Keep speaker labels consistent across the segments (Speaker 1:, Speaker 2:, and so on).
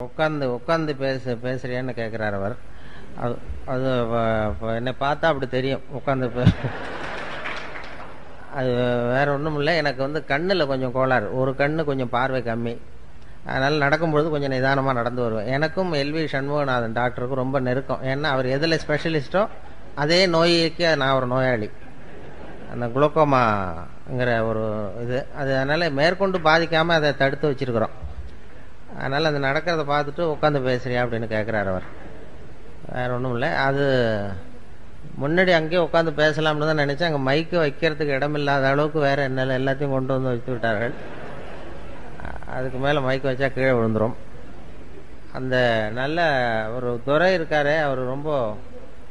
Speaker 1: உட்காந்து உட்காந்து பேசுறியான்னு கேட்குறாரு அவர். அது என்னை பார்த்தா அப்படி தெரியும் உட்காந்து அது வேற ஒன்றும் இல்லை. எனக்கு கண்ணில் கொஞ்சம் கோளாறு, ஒரு கண்ணு கொஞ்சம் பார்வை கம்மி. அதனால் நடக்கும்பொழுது கொஞ்சம் நிதானமாக நடந்து வருவேன். எனக்கும் எல்வி சண்முகநாதன் டாக்டருக்கும் ரொம்ப நெருக்கம். ஏன்னா அவர் எதில் ஸ்பெஷலிஸ்ட்டோ அதே நோய்க்கு நான் ஒரு நோயாளி. அந்த குளோக்கோமாங்கிற ஒரு இது அது அதனால் மேற்கொண்டு பாதிக்காமல் அதை தடுத்து வச்சுருக்குறோம். அதனால் அது நடக்கிறத பார்த்துட்டு உட்காந்து பேசுறியா அப்படின்னு கேட்குறாரு அவர். வேற ஒன்றும் இல்லை. அது முன்னாடி அங்கேயே உட்காந்து பேசலாம்னு தான் நினச்சேன். அங்கே மைக்கு வைக்கிறதுக்கு இடமில்லாத அளவுக்கு வேறு என்ன எல்லாத்தையும் கொண்டு வந்து வச்சு விட்டார்கள். அதுக்கு மேலே மைக்கு வச்சா கீழே விழுந்துடும். அந்த நல்ல ஒரு துரை இருக்காரே, அவர் ரொம்ப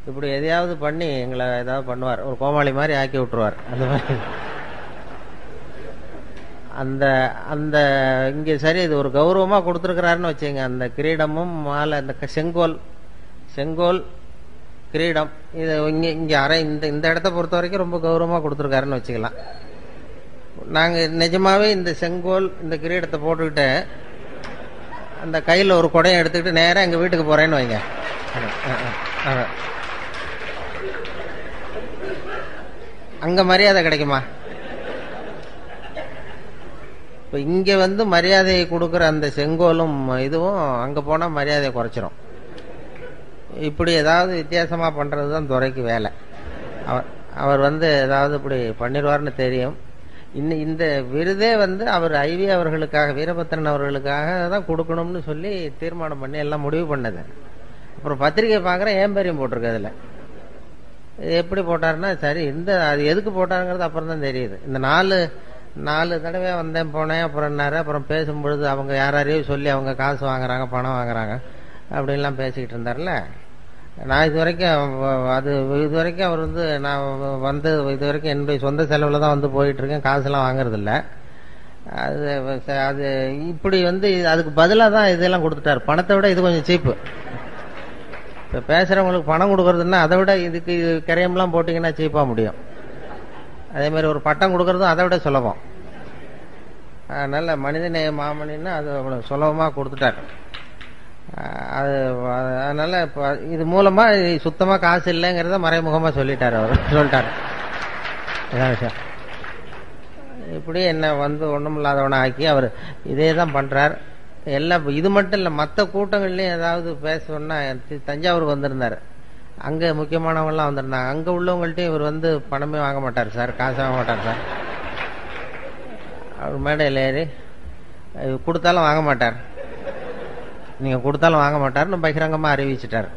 Speaker 1: இப்படி எதையாவது பண்ணி எங்களை ஏதாவது பண்ணுவார், ஒரு கோமாளி மாதிரி ஆக்கி விட்டுருவார். அந்த மாதிரி அந்த அந்த இங்கே சரி இது ஒரு கௌரவமாக கொடுத்துருக்கிறாருன்னு வச்சுங்க. அந்த கிரீடமும் மாலை, அந்த செங்கோல் கிரீடம், இது இங்கே அரை இந்த இடத்த பொறுத்த வரைக்கும் ரொம்ப கௌரவமாக கொடுத்துருக்காருன்னு வச்சுக்கலாம். நாங்கள் நிஜமாவே இந்த செங்கோல் இந்த கிரீடத்தை போட்டுக்கிட்டு அந்த கையில் ஒரு குடையை எடுத்துக்கிட்டு நேராக எங்கள் வீட்டுக்கு போகிறேன்னு வைங்க. அங்கே மரியாதை கிடைக்குமா? இப்போ இங்கே மரியாதையை கொடுக்குற அந்த செங்கோலும் இதுவும் அங்கே போனால் மரியாதையை குறைச்சிரும். இப்படி ஏதாவது வித்தியாசமாக பண்ணுறது தான் துரைக்கு வேலை. அவர் ஏதாவது இப்படி பண்ணிடுவார்னு தெரியும். இந்த விருதே அவர் ஐவி அவர்களுக்காக, வீரபத்திரன் அவர்களுக்காக தான் கொடுக்கணும்னு சொல்லி தீர்மானம் பண்ணி எல்லாம் முடிவு பண்ணது. அப்புறம் பத்திரிகை பார்க்குறேன், ஏம்பேரியம் போட்டிருக்கு. அதில் எப்படி போட்டாருன்னா சரி, அது எதுக்கு போட்டாருங்கிறது அப்புறம் தான் தெரியுது. இந்த நாலு தடவை வந்தேன் போனேன், அப்புறம் என்னாரு, அப்புறம் பேசும்பொழுது அவங்க யாரையும் சொல்லி அவங்க காசு வாங்குறாங்க, பணம் வாங்குறாங்க அப்படின்லாம் பேசிக்கிட்டு இருந்தார்ல. நான் இது வரைக்கும் அவர் நான் இது வரைக்கும் என்னுடைய சொந்த செலவில் தான் போயிட்டுருக்கேன், காசுலாம் வாங்குறதில்ல. அது இப்படி அதுக்கு பதிலாக தான் இதெல்லாம் கொடுத்துட்டார். பணத்தை விட இது கொஞ்சம் சீப்பு. இப்போ பேசுகிறவங்களுக்கு பணம் கொடுக்குறதுன்னா அதை விட இதுக்கு கரையம்லாம் போட்டிங்கன்னா சீப்பாக முடியும். அதேமாதிரி ஒரு பட்டம் கொடுக்குறதும் அதை விட சுலபம். அதனால் மனிதநேய மாமணின்னு அது அவ்வளோ சுலபமாக கொடுத்துட்டார். அதனால இப்போ இது மூலமா சுத்தமா காசு இல்லைங்கிறத மறைமுகமா சொல்லிட்டாரு. விஷயம் இப்படி என்ன ஒண்ணும் இல்லாதவன ஆக்கி அவர் இதே தான் பண்றார். எல்லாம் இது மட்டும் இல்லை, மற்ற கூட்டங்கள்லயும் ஏதாவது பேசணும்னா தஞ்சாவூருக்கு வந்திருந்தாரு. அங்க முக்கியமானவங்கலாம் வந்திருந்தாங்க. அங்க உள்ளவங்கள்ட்டையும் இவர் பணமே வாங்க மாட்டார் சார், காசு வாங்க மாட்டார் சார். அவர் மேடையில் ஏறி கொடுத்தாலும் வாங்க மாட்டார், நீங்க கொடுத்தாலும் வாங்க மாட்டாருன்னு பகிரங்கமா அறிவிச்சிட்டார்.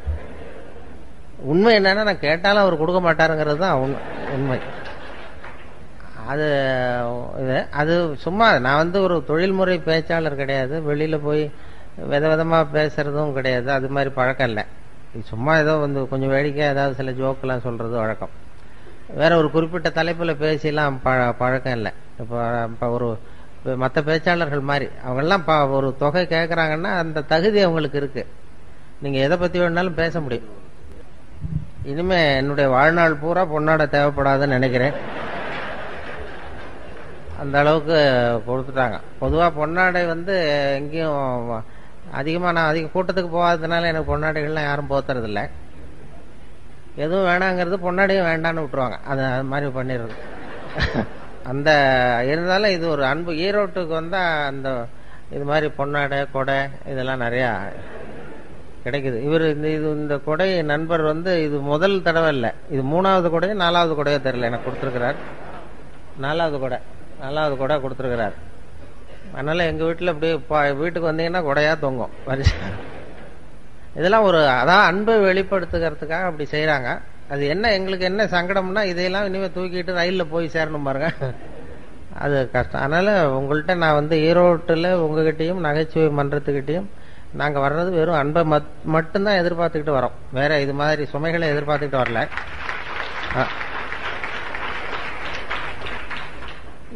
Speaker 1: உண்மை என்னன்னா, நான் கேட்டாலும் அவர் கொடுக்க மாட்டாருங்கிறது தான் உண்மை. அது சும்மா நான் ஒரு தொழில்முறை பேச்சாளர் கிடையாது, வெளியில போய் விதவிதமா பேசுறதும் கிடையாது, அது மாதிரி பழக்கம் இல்லை. சும்மா ஏதோ கொஞ்சம் வேடிக்கை ஏதாவது சில ஜோக்கெல்லாம் சொல்றது வழக்கம். வேற ஒரு குறிப்பிட்ட தலைப்புல பேசிலாம் பழக்கம் இல்லை. இப்போ ஒரு மற்ற பேச்சாளர்கள் மாதிரி அவங்கெல்லாம் ஒரு தொகை கேட்கறாங்கன்னா அந்த தகுதி அவங்களுக்கு இருக்கு, நீங்க எதை பத்தி வேணாலும் பேச முடியும். இனிமே என்னுடைய வாழ்நாள் பூரா பொன்னாடை தேவைப்படாதுன்னு நினைக்கிறேன். அந்த அளவுக்கு கொடுத்துட்டாங்க. பொதுவா பொன்னாடை எங்கேயும் அதிகமா நான் அதிக கூட்டத்துக்கு போகாததுனால எனக்கு பொன்னாடைகள்லாம் யாரும் போத்துறது இல்லை. எதுவும் வேணாங்கிறது பொன்னாடையும் வேண்டான்னு விட்டுருவாங்க. அது மாதிரி பண்ணிடுறது. அந்த இருந்தாலும் இது ஒரு அன்பு. ஈரோட்டுக்கு அந்த இது மாதிரி பொன்னாடை கொடை இதெல்லாம் நிறைய கிடைக்குது. இவர் இந்த கொடை நண்பர் இது முதல் தடவை இல்லை, இது 3வது கொடையோ 4வது கொடையோ தெரியல, எனக்கு கொடுத்துருக்கிறார். 4வது கொடை கொடுத்துருக்கிறார். அதனால எங்க வீட்டுல அப்படியே வீட்டுக்கு வந்தீங்கன்னா கொடையா தொங்கும். இதெல்லாம் அதான் அன்பை வெளிப்படுத்துகிறதுக்காக அப்படி செய்யறாங்க. அது எங்களுக்கு என்ன சங்கடம்னா, இதையெல்லாம் இனிமே தூக்கிட்டு ரயில்ல போய் சேரணும் பாருங்க, அது கஷ்டம். அதனால உங்கள்கிட்ட நான் ஈரோட்டுல உங்ககிட்டையும் நகைச்சுவை மன்றத்துக்கிட்டையும் நாங்க வர்றது வெறும் அன்பை மட்டும்தான் எதிர்பார்த்துக்கிட்டு வரோம். வேற இது மாதிரி சுமைகளை எதிர்பார்த்துக்கிட்டு வரல.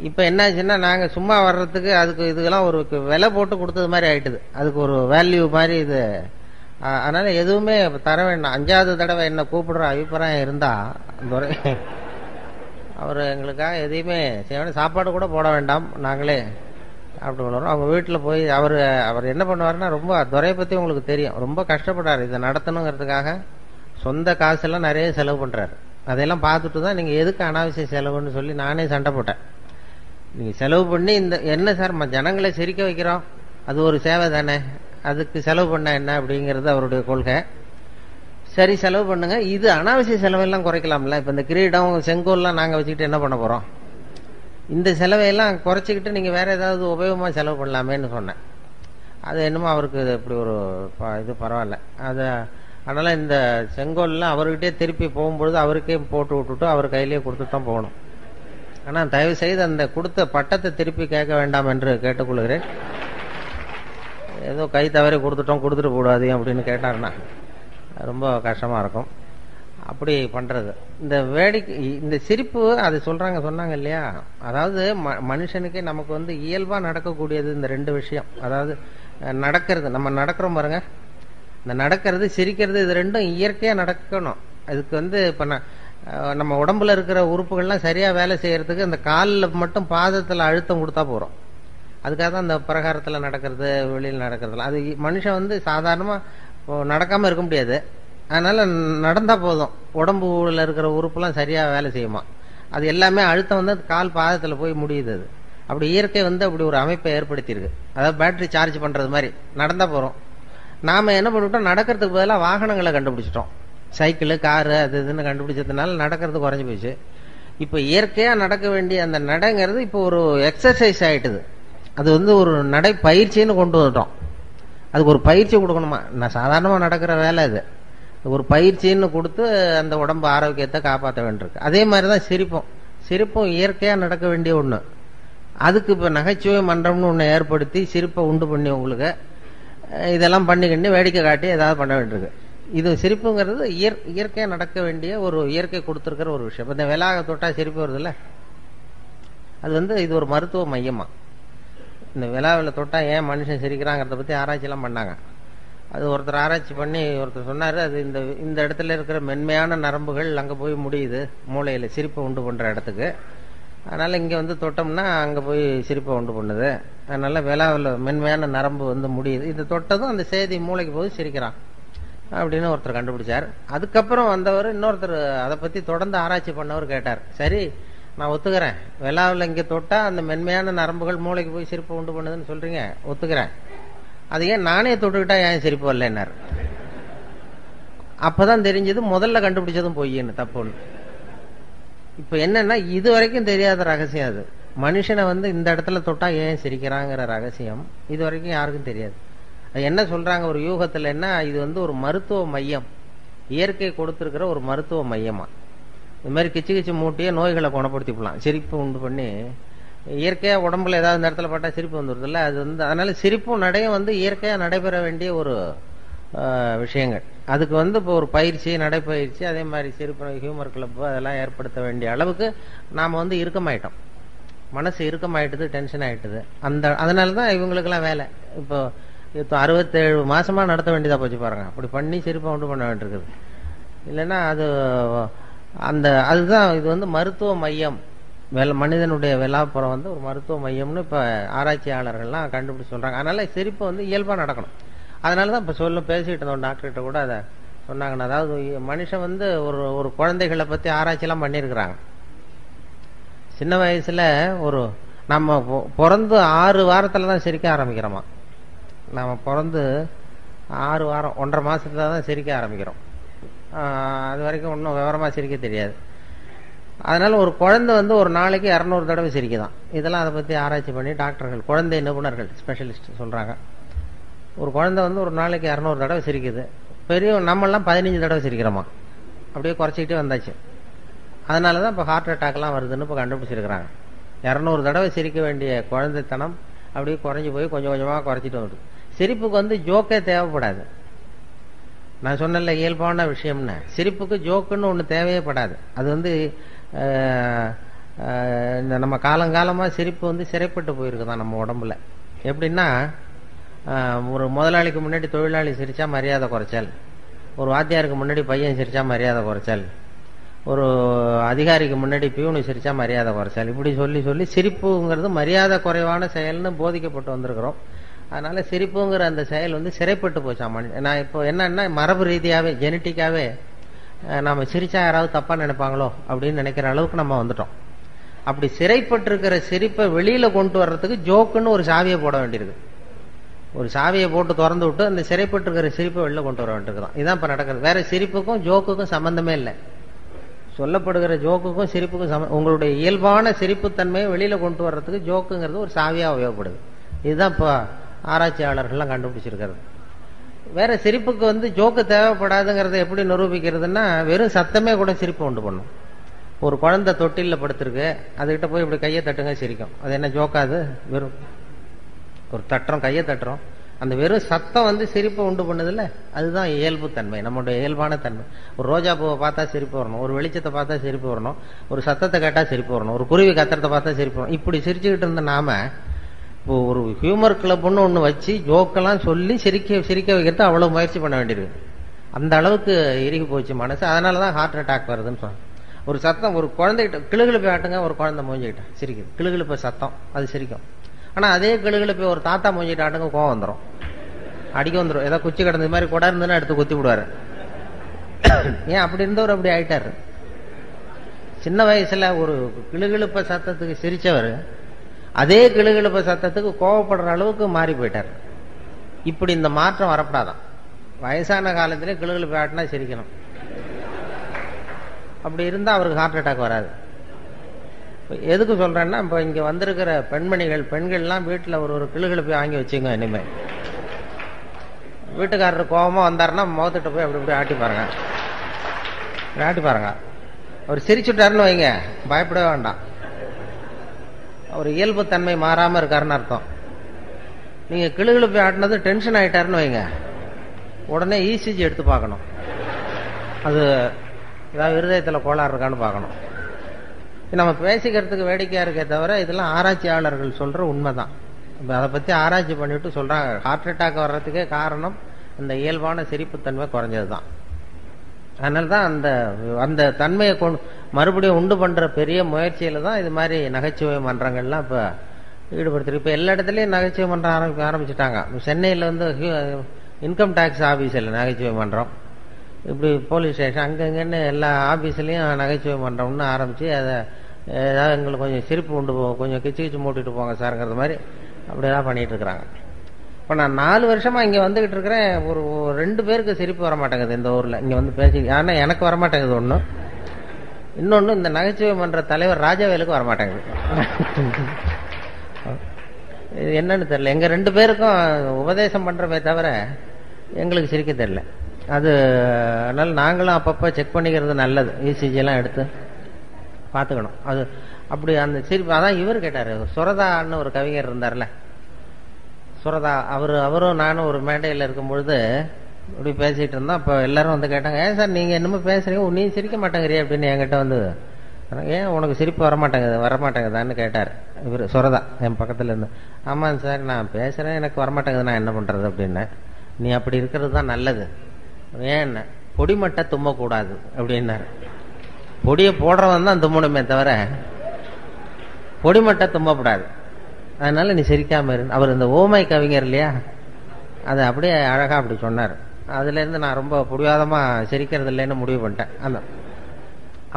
Speaker 1: இப்ப என்னாச்சுன்னா, நாங்க சும்மா வர்றதுக்கு அதுக்கு இதுக்கெல்லாம் ஒரு விலை போட்டு கொடுத்தது மாதிரி ஆயிட்டுது. அதுக்கு ஒரு வேல்யூ மாதிரி இது. அதனால எதுவுமே தர வேண்டாம். 5வது தடவை என்ன கூப்பிடுற அபிப்பிராயம் இருந்தா அவர் எங்களுக்காக எதையுமே செய்ய வேண்டாம். சாப்பாடு கூட போட வேண்டாம், நாங்களே அப்படி வளரும். அவங்க வீட்டில் போய் அவர் என்ன பண்ணுவாருன்னா, ரொம்ப துறையை பற்றி உங்களுக்கு தெரியும், ரொம்ப கஷ்டப்படுறாரு இதை நடத்தணுங்கிறதுக்காக. சொந்த காசெல்லாம் நிறைய செலவு பண்ணுறாரு. அதையெல்லாம் பார்த்துட்டு தான் நீங்கள் எதுக்கு அனாவசிய செலவுன்னு சொல்லி நானே சண்டை போட்டேன். நீங்கள் செலவு பண்ணி இந்த என்ன சார் ஜனங்களை சிரிக்க வைக்கிறோம், அது ஒரு சேவை தானே, அதுக்கு செலவு பண்ண என்ன அப்படிங்கிறது அவருடைய கொள்கை. சரி செலவு பண்ணுங்க, இது அனாவசிய செலவெல்லாம் குறைக்கலாம்ல. இப்போ இந்த கிரீடம் செங்கோல்லாம் நாங்கள் வச்சுக்கிட்டு என்ன பண்ண போகிறோம், இந்த செலவையெல்லாம் குறைச்சிக்கிட்டு நீங்கள் வேற ஏதாவது உபயோகமாக செலவு பண்ணலாமேன்னு சொன்னேன். அது என்னமோ அவருக்கு இப்படி ஒரு இது பரவாயில்ல. அதை அதனால் இந்த செங்கோல்லாம் அவர்கிட்டே திருப்பி போகும்பொழுது அவருக்கே போட்டு விட்டுட்டு அவர் கையிலேயே கொடுத்துட்டு போகணும். ஆனால் தயவு செய்து அந்த கொடுத்த பட்டத்தை திருப்பி கேட்க வேண்டாம் என்று கேட்டுக்கொள்கிறேன். ஏதோ கை தவறி கொடுத்துட்டு போடாது அப்படின்னு கேட்டாருன்னா ரொம்ப கஷ்டமாக இருக்கும். அப்படி பண்ணுறது இந்த வேடிக்கை, இந்த சிரிப்பு அது சொன்னாங்க இல்லையா, அதாவது மனுஷனுக்கே நமக்கு வந்து இயல்பாக நடக்கக்கூடியது இந்த ரெண்டு விஷயம். அதாவது நடக்கிறது, நம்ம நடக்கிறோம் பாருங்க, இந்த நடக்கிறது சிரிக்கிறது, இது ரெண்டும் இயற்கையாக நடக்கணும். அதுக்கு வந்து இப்போ நம்ம உடம்புல இருக்கிற உறுப்புகள்லாம் சரியாக வேலை செய்யறதுக்கு அந்த காலில் மட்டும் பாதத்தில் அழுத்தம் கொடுத்தா போகிறோம். அதுக்காக தான் அந்த பிரகாரத்தில் நடக்கிறது, வெளியில் நடக்கிறதுலாம். அது மனுஷன் வந்து சாதாரணமாக நடக்காமல் இருக்க முடியாது. அதனால நடந்தா போதும், உடம்புல இருக்கிற உறுப்புலாம் சரியா வேலை செய்யுமா. அது எல்லாமே அழுத்தம் வந்து கால் பாதத்தில் போய் முடியுது. அது அப்படி இயற்கை வந்து அப்படி ஒரு அமைப்பை ஏற்படுத்தியிருக்கு. அதாவது பேட்டரி சார்ஜ் பண்றது மாதிரி நடந்தா போறோம். நாம என்ன பண்ணிவிட்டோம், நடக்கிறதுக்கு பதிலாக வாகனங்களை கண்டுபிடிச்சிட்டோம். சைக்கிள், காரு, அது இதுன்னு கண்டுபிடிச்சதுனால நடக்கிறது குறைஞ்சி போச்சு. இப்போ இயற்கையா நடக்க வேண்டிய அந்த நடைங்கிறது இப்போ ஒரு எக்ஸசைஸ் ஆயிட்டுது. அது வந்து ஒரு நடை பயிற்சின்னு கொண்டு வந்துட்டோம். அதுக்கு ஒரு பயிற்சி கொடுக்கணுமா. நான் சாதாரணமாக நடக்கிற வேலை இது, ஒரு பயிற்சின்னு கொடுத்து அந்த உடம்பு ஆரோக்கியத்தை காப்பாற்ற வேண்டியிருக்கு. அதே மாதிரிதான் சிரிப்பும் இயற்கையா நடக்க வேண்டிய ஒண்ணு. அதுக்கு இப்ப நகைச்சுவை மன்றம்னு ஒண்ணு ஏற்படுத்தி சிரிப்பை உண்டு பண்ணி உங்களுக்கு இதெல்லாம் பண்ணிக்கிட்டு வேடிக்கை காட்டி ஏதாவது பண்ண வேண்டியிருக்கு. இது சிரிப்புங்கிறது இயற்கையா நடக்க வேண்டிய ஒரு இயற்கை கொடுத்துருக்கிற ஒரு விஷயம். இந்த விலாக தொட்டா சிரிப்பு வருது இல்ல, அது வந்து இது ஒரு மருத்துவ மையமா. இந்த விழாவில் தொட்டா ஏன் மனுஷன் சிரிக்கிறாங்கிறத பத்தி ஆராய்ச்சி எல்லாம் பண்ணாங்க. அது ஒருத்தர் ஆராய்ச்சி பண்ணி ஒருத்தர் சொன்னாரு, அது இந்த இடத்துல இருக்கிற மென்மையான நரம்புகள் அங்க போய் முடியுது, மூளையில சிரிப்பை உண்டு பண்ற இடத்துக்கு. அதனால இங்க வந்து தொட்டோம்னா அங்க போய் சிரிப்பை உண்டு பண்ணுது. அதனால விழாவில் மென்மையான நரம்பு வந்து முடியுது, இது தொட்டதும் அந்த செய்தி மூளைக்கு போய் சிரிக்கிறான் அப்படின்னு ஒருத்தர் கண்டுபிடிச்சார். அதுக்கப்புறம் வந்தவர் இன்னொருத்தர் அதை பத்தி தொடர்ந்து ஆராய்ச்சி பண்ணவர் கேட்டார், சரி நான் ஒத்துக்கிறேன், விழாவில் இங்க தொட்டா அந்த மென்மையான நரம்புகள் மூளைக்கு போய் சிரிப்பை உண்டு பண்ணுதுன்னு சொல்றீங்க, ஒத்துக்கிறேன். அது ஏன் நானே தொட்டுக்கிட்டா ஏன் சிரிப்பு வரலன்னாரு. அப்பதான் தெரிஞ்சது முதல்ல கண்டுபிடிச்சதும் பொய்ன்னு, தப்புன்னு. இப்ப என்னன்னா இது வரைக்கும் தெரியாத ரகசியம். அது மனுஷனை வந்து இந்த இடத்துல தொட்டா ஏன் சிரிக்கிறாங்கிற ரகசியம் இது வரைக்கும் யாருக்கும் தெரியாது. அது என்ன சொல்றாங்க ஒரு யூகத்துல, என்ன இது வந்து ஒரு மருத்துவ மையம், இயற்கை கொடுத்திருக்கிற ஒரு மருத்துவ மையமா. இது மாதிரி கிச்சு கிச்சு மூட்டியே நோய்களை குணப்படுத்திக்கலாம் சிரிப்பு உண்டு பண்ணி. இயற்கையா உடம்புல ஏதாவது இந்த இடத்துல பட்டா சிரிப்பு வந்துடுது இல்ல, அது வந்து அதனால சிரிப்பும் நடையும் வந்து இயற்கையா நடைபெற வேண்டிய ஒரு விஷயங்கள். அதுக்கு வந்து இப்போ ஒரு பயிற்சி, நடைப்பயிற்சி, அதே மாதிரி சிரிப்பு ஹியூமர் கிளப் அதெல்லாம் ஏற்படுத்த வேண்டிய அளவுக்கு நாம வந்து இறுக்கமாயிட்டோம். மனசு இறுக்கமாயிட்டுது, டென்ஷன் ஆயிட்டுது. அதனாலதான் இவங்களுக்கெல்லாம் வேலை இப்போ 67 மாசமா நடத்த வேண்டியதா போச்சு பாருங்க. அப்படி பண்ணி சிரிப்பை உண்டு பண்ண வேண்டியிருக்குது. இல்லைன்னா அதுதான் இது வந்து மருத்துவ மையம். மனிதனுடைய விழாப்புறம் வந்து ஒரு மருத்துவ மையம்னு இப்ப ஆராய்ச்சியாளர்கள்லாம் கண்டுபிடிச்சு சொல்றாங்க. அதனால சிரிப்பு வந்து இயல்பா நடக்கணும். அதனாலதான் இப்ப பேசிட்டு இருந்தோம் டாக்டர்கிட்ட கூட அதை சொன்னாங்கன்னா, அதாவது மனுஷன் வந்து ஒரு குழந்தைகளை பத்தி ஆராய்ச்சி எல்லாம் பண்ணிருக்கிறாங்க. சின்ன வயசுல நம்ம பிறந்து 6 வாரத்துல தான் சிரிக்க ஆரம்பிக்கிறோமா. நம்ம பிறந்து 6 வாரம் 1.5 மாசத்துல தான் சிரிக்க ஆரம்பிக்கிறோம். அது வரைக்கும் ஒன்றும் விவரமா சிரிக்க தெரியாது. அதனால ஒரு குழந்தை வந்து ஒரு நாளைக்கு 200 தடவை சிரிக்குதான். இதெல்லாம் அதை பத்தி ஆராய்ச்சி பண்ணி டாக்டர்கள், குழந்தை நிபுணர்கள், ஸ்பெஷலிஸ்ட் சொல்றாங்க. ஒரு குழந்தை வந்து ஒரு நாளைக்கு 200 தடவை சிரிக்குது. பெரிய நம்மெல்லாம் 15 தடவை சிரிக்கிறோமா. அப்படியே குறைச்சிக்கிட்டே வந்தாச்சு. அதனாலதான் இப்ப ஹார்ட் அட்டாக்லாம் வருதுன்னு இப்ப கண்டுபிடிச்சிருக்கிறாங்க. 200 தடவை சிரிக்க வேண்டிய குழந்தைத்தனம் அப்படியே குறைஞ்சி போய் கொஞ்சம் கொஞ்சமா குறைச்சிட்டு வருது. சிரிப்புக்கு வந்து ஜோக்கே தேவைப்படாது. நான் சொன்ன இயல்பான விஷயம்னு சிரிப்புக்கு ஜோக்குன்னு ஒண்ணு தேவையே படாது. அது வந்து இந்த நம்ம காலங்காலமா சிரிப்பு வந்து சிறைப்பட்டு போயிருக்குதான் நம்ம உடம்புல. எப்படின்னா, ஒரு முதலாளிக்கு முன்னாடி தொழிலாளி சிரிச்சா மரியாதை குறைச்சல், ஒரு வாத்தியாருக்கு முன்னாடி பையன் சிரிச்சா மரியாதை குறைச்சல், ஒரு அதிகாரிக்கு முன்னாடி பியூனு சிரிச்சா மரியாதை குறைச்சால், இப்படி சொல்லி சொல்லி சிரிப்புங்கிறது மரியாதை குறைவான செயல்னு போதிக்கப்பட்டு வந்திருக்கிறோம். அதனால சிரிப்புங்கிற அந்த செயல் வந்து சிறைப்பட்டு போச்சாமா. நான் இப்போ என்னன்னா மரபு ரீதியாவே ஜெனட்டிக்காவே நாம சிரிச்சா யாராவது தப்பா நினைப்பாங்களோ அப்படின்னு நினைக்கிற அளவுக்கு நம்ம வந்துட்டோம். அப்படி சிறைப்பட்டு இருக்கிற சிரிப்பை வெளியில கொண்டு வர்றதுக்கு ஜோக்குன்னு ஒரு சாவியை போட வேண்டியிருக்கு. ஒரு சாவியை போட்டு திறந்து விட்டு அந்த சிறைப்பட்டு இருக்கிற சிரிப்பை வெளில கொண்டு வர வேண்டியிருக்குதான். இதான் இப்ப நடக்கிறது. வேற சிரிப்புக்கும் ஜோக்குக்கும் சம்பந்தமே இல்லை. சொல்லப்படுகிற ஜோக்குக்கும் சிரிப்புக்கும் உங்களுடைய இயல்பான சிரிப்புத்தன்மையை வெளியில கொண்டு வர்றதுக்கு ஜோக்குங்கிறது ஒரு சாவியா உபயோகப்படுது. இதுதான் இப்போ ஆராய்ச்சியாளர்கள்லாம் கண்டுபிடிச்சிருக்கிறது. வேற சிரிப்புக்கு வந்து ஜோக்கு தேவைப்படாதுங்கிறத எப்படி நிரூபிக்கிறதுன்னா, வெறும் சத்தமே கூட சிரிப்பு உண்டு பண்ணும். ஒரு குழந்தை தொட்டில படுத்திருக்கு, அதுகிட்ட போய் இப்படி கையை தட்டுங்க சிரிக்கும். அது என்ன ஜோக்காது? வெறும் ஒரு தட்டுறோம், கையை தட்டுறோம், அந்த வெறும் சத்தம் வந்து சிரிப்பை உண்டு பண்ணுதில்ல. அதுதான் இயல்பு தன்மை, நம்மளுடைய இயல்பான தன்மை. ஒரு ரோஜா பூவை பார்த்தா சிரிப்பு வரணும், ஒரு வெளிச்சத்தை பார்த்தா சிரிப்பு வரணும், ஒரு சத்தத்தை கேட்டா சிரிப்பு வரணும், ஒரு குருவி கத்துறதை பார்த்தா சிரிப்பு வரணும். இப்படி சிரிச்சுக்கிட்டு இருந்த நாம இப்போ ஒரு ஹியூமர் கிளப்னு ஒண்ணு வச்சு ஜோக்கெல்லாம் சொல்லி சிரிக்க வைக்கிறது அவ்வளவு முயற்சி பண்ண வேண்டியிருக்கு. அந்த அளவுக்கு இறுகி போச்சு மனசு. அதனாலதான் ஹார்ட் அட்டாக் வருதுன்னு சொன்ன. ஒரு சத்தம், ஒரு குழந்தைகிட்ட கிளுகிழப்பை ஆட்டுங்க, ஒரு குழந்தை மூஞ்சிக்கிட்ட சிரிக்குது, கிளுகிழப்பை சத்தம் அது சிரிக்கும். ஆனா அதே கிளுகிழப்பை ஒரு தாத்தா மூஞ்சிட்டு ஆட்டுங்க, கோவம் வந்துடும், அடிக்க வந்துடும். ஏதாவது குச்சி கிடந்த மாதிரி கூட இருந்துன்னா எடுத்து குத்தி விடுவாரு. ஏன் அப்படி இருந்தவர் அப்படி ஆயிட்டாரு. சின்ன வயசுல ஒரு கிளுகிழப்ப சத்தத்துக்கு சிரிச்சவர் அதே கிளுகிழப்ப சத்தத்துக்கு கோவப்படுற அளவுக்கு மாறி போயிட்டார். இப்படி இந்த மாற்றம் வரப்படாதான். வயசான காலத்திலே கிளுகிழப்ப ஆட்டினா சிரிக்கணும். அப்படி இருந்தா அவருக்கு ஹார்ட் அட்டாக் வராது. எதுக்கு சொல்றேன்னா, இப்ப இங்க வந்திருக்கிற பெண்கள்லாம் வீட்டுல ஒரு கிளுகிழப்பை வாங்கி வச்சுங்க. இனிமே வீட்டுக்காரர் கோபமா வந்தாருன்னா முகத்திட்ட போய் அப்படி ஆட்டி பாருங்க. அவர் சிரிச்சுட்டாருன்னு வைங்க, பயப்படவே வேண்டாம். அவர் இயல்பு தன்மை மாறாம இருக்காருன்னு அர்த்தம். நீங்க கிளுகிழப்பை ஆட்டினது டென்ஷன் ஆயிட்டாருன்னு வைங்க, உடனே இசிஜி எடுத்து பார்க்கணும். அது ஏதாவது இருதயத்துல கோளாறு இருக்கான்னு பார்க்கணும். நம்ம பேசிக்கிறதுக்கு வேடிக்கையா இருக்கே தவிர இதெல்லாம் ஆராய்ச்சியாளர்கள் சொல்ற உண்மைதான். அதை பத்தி ஆராய்ச்சி பண்ணிட்டு சொல்றாங்க, ஹார்ட் அட்டாக் வர்றதுக்கே காரணம் அந்த இயல்பான சிரிப்புத்தன்மை குறைஞ்சதுதான். அதனாலதான் அந்த தன்மையை மறுபடியும் உண்டு பண்ற பெரிய முயற்சியில தான் இது மாதிரி நகைச்சுவை மன்றங்கள்லாம் இப்ப ஈடுபடுத்திருக்கு. இப்ப எல்லா இடத்துலயும் நகைச்சுவை மன்றம் ஆரம்பிச்சுட்டாங்க. சென்னையில வந்து இன்கம் டாக்ஸ் ஆபீஸ்ல நகைச்சுவை மன்றம், இப்படி போலீஸ் ஸ்டேஷன் அங்கங்கன்னு எல்லா ஆபீஸ்லயும் நகைச்சுவை மன்றம்னு ஆரம்பிச்சு அதை ஏதாவது எங்களுக்கு கொஞ்சம் சிரிப்பு உண்டு கொஞ்சம் கிச்சு மூட்டிட்டு போங்க சார்ங்கிறது மாதிரி அப்படியேதான் பண்ணிட்டு இருக்கிறாங்க. இப்ப நான் 4 வருஷமா இங்க வந்துகிட்டு இருக்கிறேன். ஒரு 2 பேருக்கு சிரிப்பு வர மாட்டேங்குது இந்த ஊர்ல. இங்க வந்து பேசி ஆனா எனக்கு வரமாட்டேங்குது ஒண்ணு. இன்னொன்னு இந்த நகைச்சுவை மன்ற தலைவர் ராஜவேலுக்கு வரமாட்டேங்குது. இது என்னன்னு தெரியல. எங்க 2 பேருக்கும் உபதேசம் பண்றமே தவிர எங்களுக்கு சிரிக்க தெரியல. அது அதனால நாங்களும் அப்பப்ப செக் பண்ணிக்கிறது நல்லது. இசிஜி எல்லாம் எடுத்து பாத்துக்கணும். அது அப்படி அந்த சிரிப்பு. அதான் இவர் கேட்டாரு, சுரதான்னு ஒரு கவிஞர் இருந்தார்ல, சுரதா, அவரும் நானும் ஒரு மேடையில இருக்கும் பொழுது இப்படி பேசிட்டு இருந்தோம். அப்ப எல்லாரும் வந்து கேட்டாங்க, ஏன் சார் நீங்க என்னமோ பேசுறீங்க, நீ சிரிக்க மாட்டேங்கிறிய அப்படின்னு என்கிட்ட வந்து, ஏன் உனக்கு சிரிப்பு வரமாட்டேங்குதான்னு கேட்டாரு இவர் சுரதா என் பக்கத்துல இருந்து. ஆமாங்க சார், நான் பேசுறேன், எனக்கு வரமாட்டேங்குது, நான் என்ன பண்றது அப்படின்னு. நீ அப்படி இருக்கிறது தான் நல்லது. ஏன் பொடிமட்டை தும்மக்கூடாது அப்படின்னாரு. பொடியை போடுறவன் தான் தும்மணுமே தவிர பொடிமட்டை தும்மக்கூடாது. அதனால நீ சிரிக்காம இரு. அவர் இந்த ஓமை கவிஞர் இல்லையா, அதை அப்படியே அழகா அப்படி சொன்னார். அதுல இருந்து நான் ரொம்ப புடிவாதமா சிரிக்கிறது இல்லைன்னு முடிவு பண்ணிட்டேன்.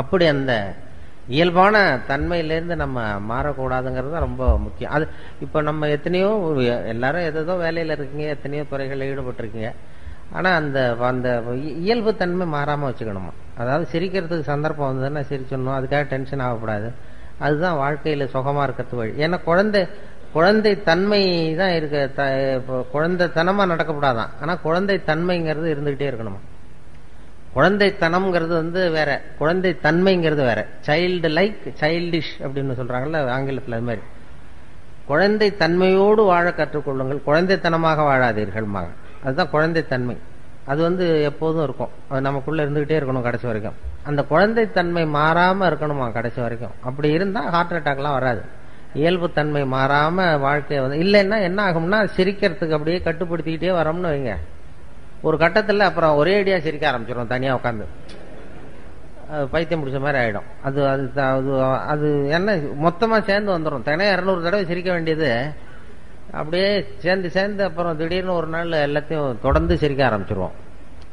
Speaker 1: அப்படி அந்த இயல்பான தன்மையிலேருந்து நம்ம மாறக்கூடாதுங்கிறது ரொம்ப முக்கியம். அது இப்ப நம்ம எத்தனையோ எல்லாரும் ஏதோ வேலையில இருக்கீங்க, எத்தனையோ துறைகளில் ஈடுபட்டிருக்கீங்க. ஆனா அந்த இயல்பு தன்மை மாறாம வச்சுக்கணுமா. அதாவது சிரிக்கிறதுக்கு சந்தர்ப்பம் வந்ததுன்னா சிரிச்சிடணும், அதுக்காக டென்ஷன் ஆகக்கூடாது. அதுதான் வாழ்க்கையில சுகமா இருக்கிறது வழி. ஏன்னா குழந்தை தன்மை தான் இருக்கு. குழந்தைத்தனமா நடக்கப்படாதான். ஆனா குழந்தை தன்மைங்கிறது இருந்துகிட்டே இருக்கணுமா. குழந்தைத்தனம்ங்கிறது வந்து வேற, குழந்தை தன்மைங்கிறது வேற. சைல்டு லைக் சைல்டிஷ் அப்படின்னு சொல்றாங்கல்ல ஆங்கிலத்துல. அது மாதிரி குழந்தை தன்மையோடு வாழ கற்றுக்கொள்ளுங்கள், குழந்தைத்தனமாக வாழாதீர்கள். அதுதான் குழந்தைத்தன்மை. அது வந்து எப்போதும் இருக்கும், அது நமக்குள்ள இருந்துகிட்டே இருக்கணும் கடைசி வரைக்கும். அந்த குழந்தைத்தன்மை மாறாம இருக்கணுமா கடைசி வரைக்கும். அப்படி இருந்தா ஹார்ட் அட்டாக்லாம் வராது. இயல்பு தன்மை மாறாம வாழ்க்கைய வந்து இல்லைன்னா என்ன ஆகும்னா, சிரிக்கிறதுக்கு அப்படியே கட்டுப்படுத்திக்கிட்டே வரோம்னு வைங்க, ஒரு கட்டத்துல அப்புறம் ஒரே அடியா சிரிக்க ஆரம்பிச்சிடும் தனியா உட்காந்து. பைத்தியம் பிடிச்ச மாதிரி ஆயிடும். அது அது அது அது என்ன மொத்தமா சேர்ந்து வந்துடும். தினம் 200 தடவை சிரிக்க வேண்டியது அப்படியே சேர்ந்து சேர்ந்து அப்புறம் திடீர்னு ஒரு நாள் எல்லாத்தையும் தொடர்ந்து சிரிக்க ஆரம்பிச்சிருவோம்.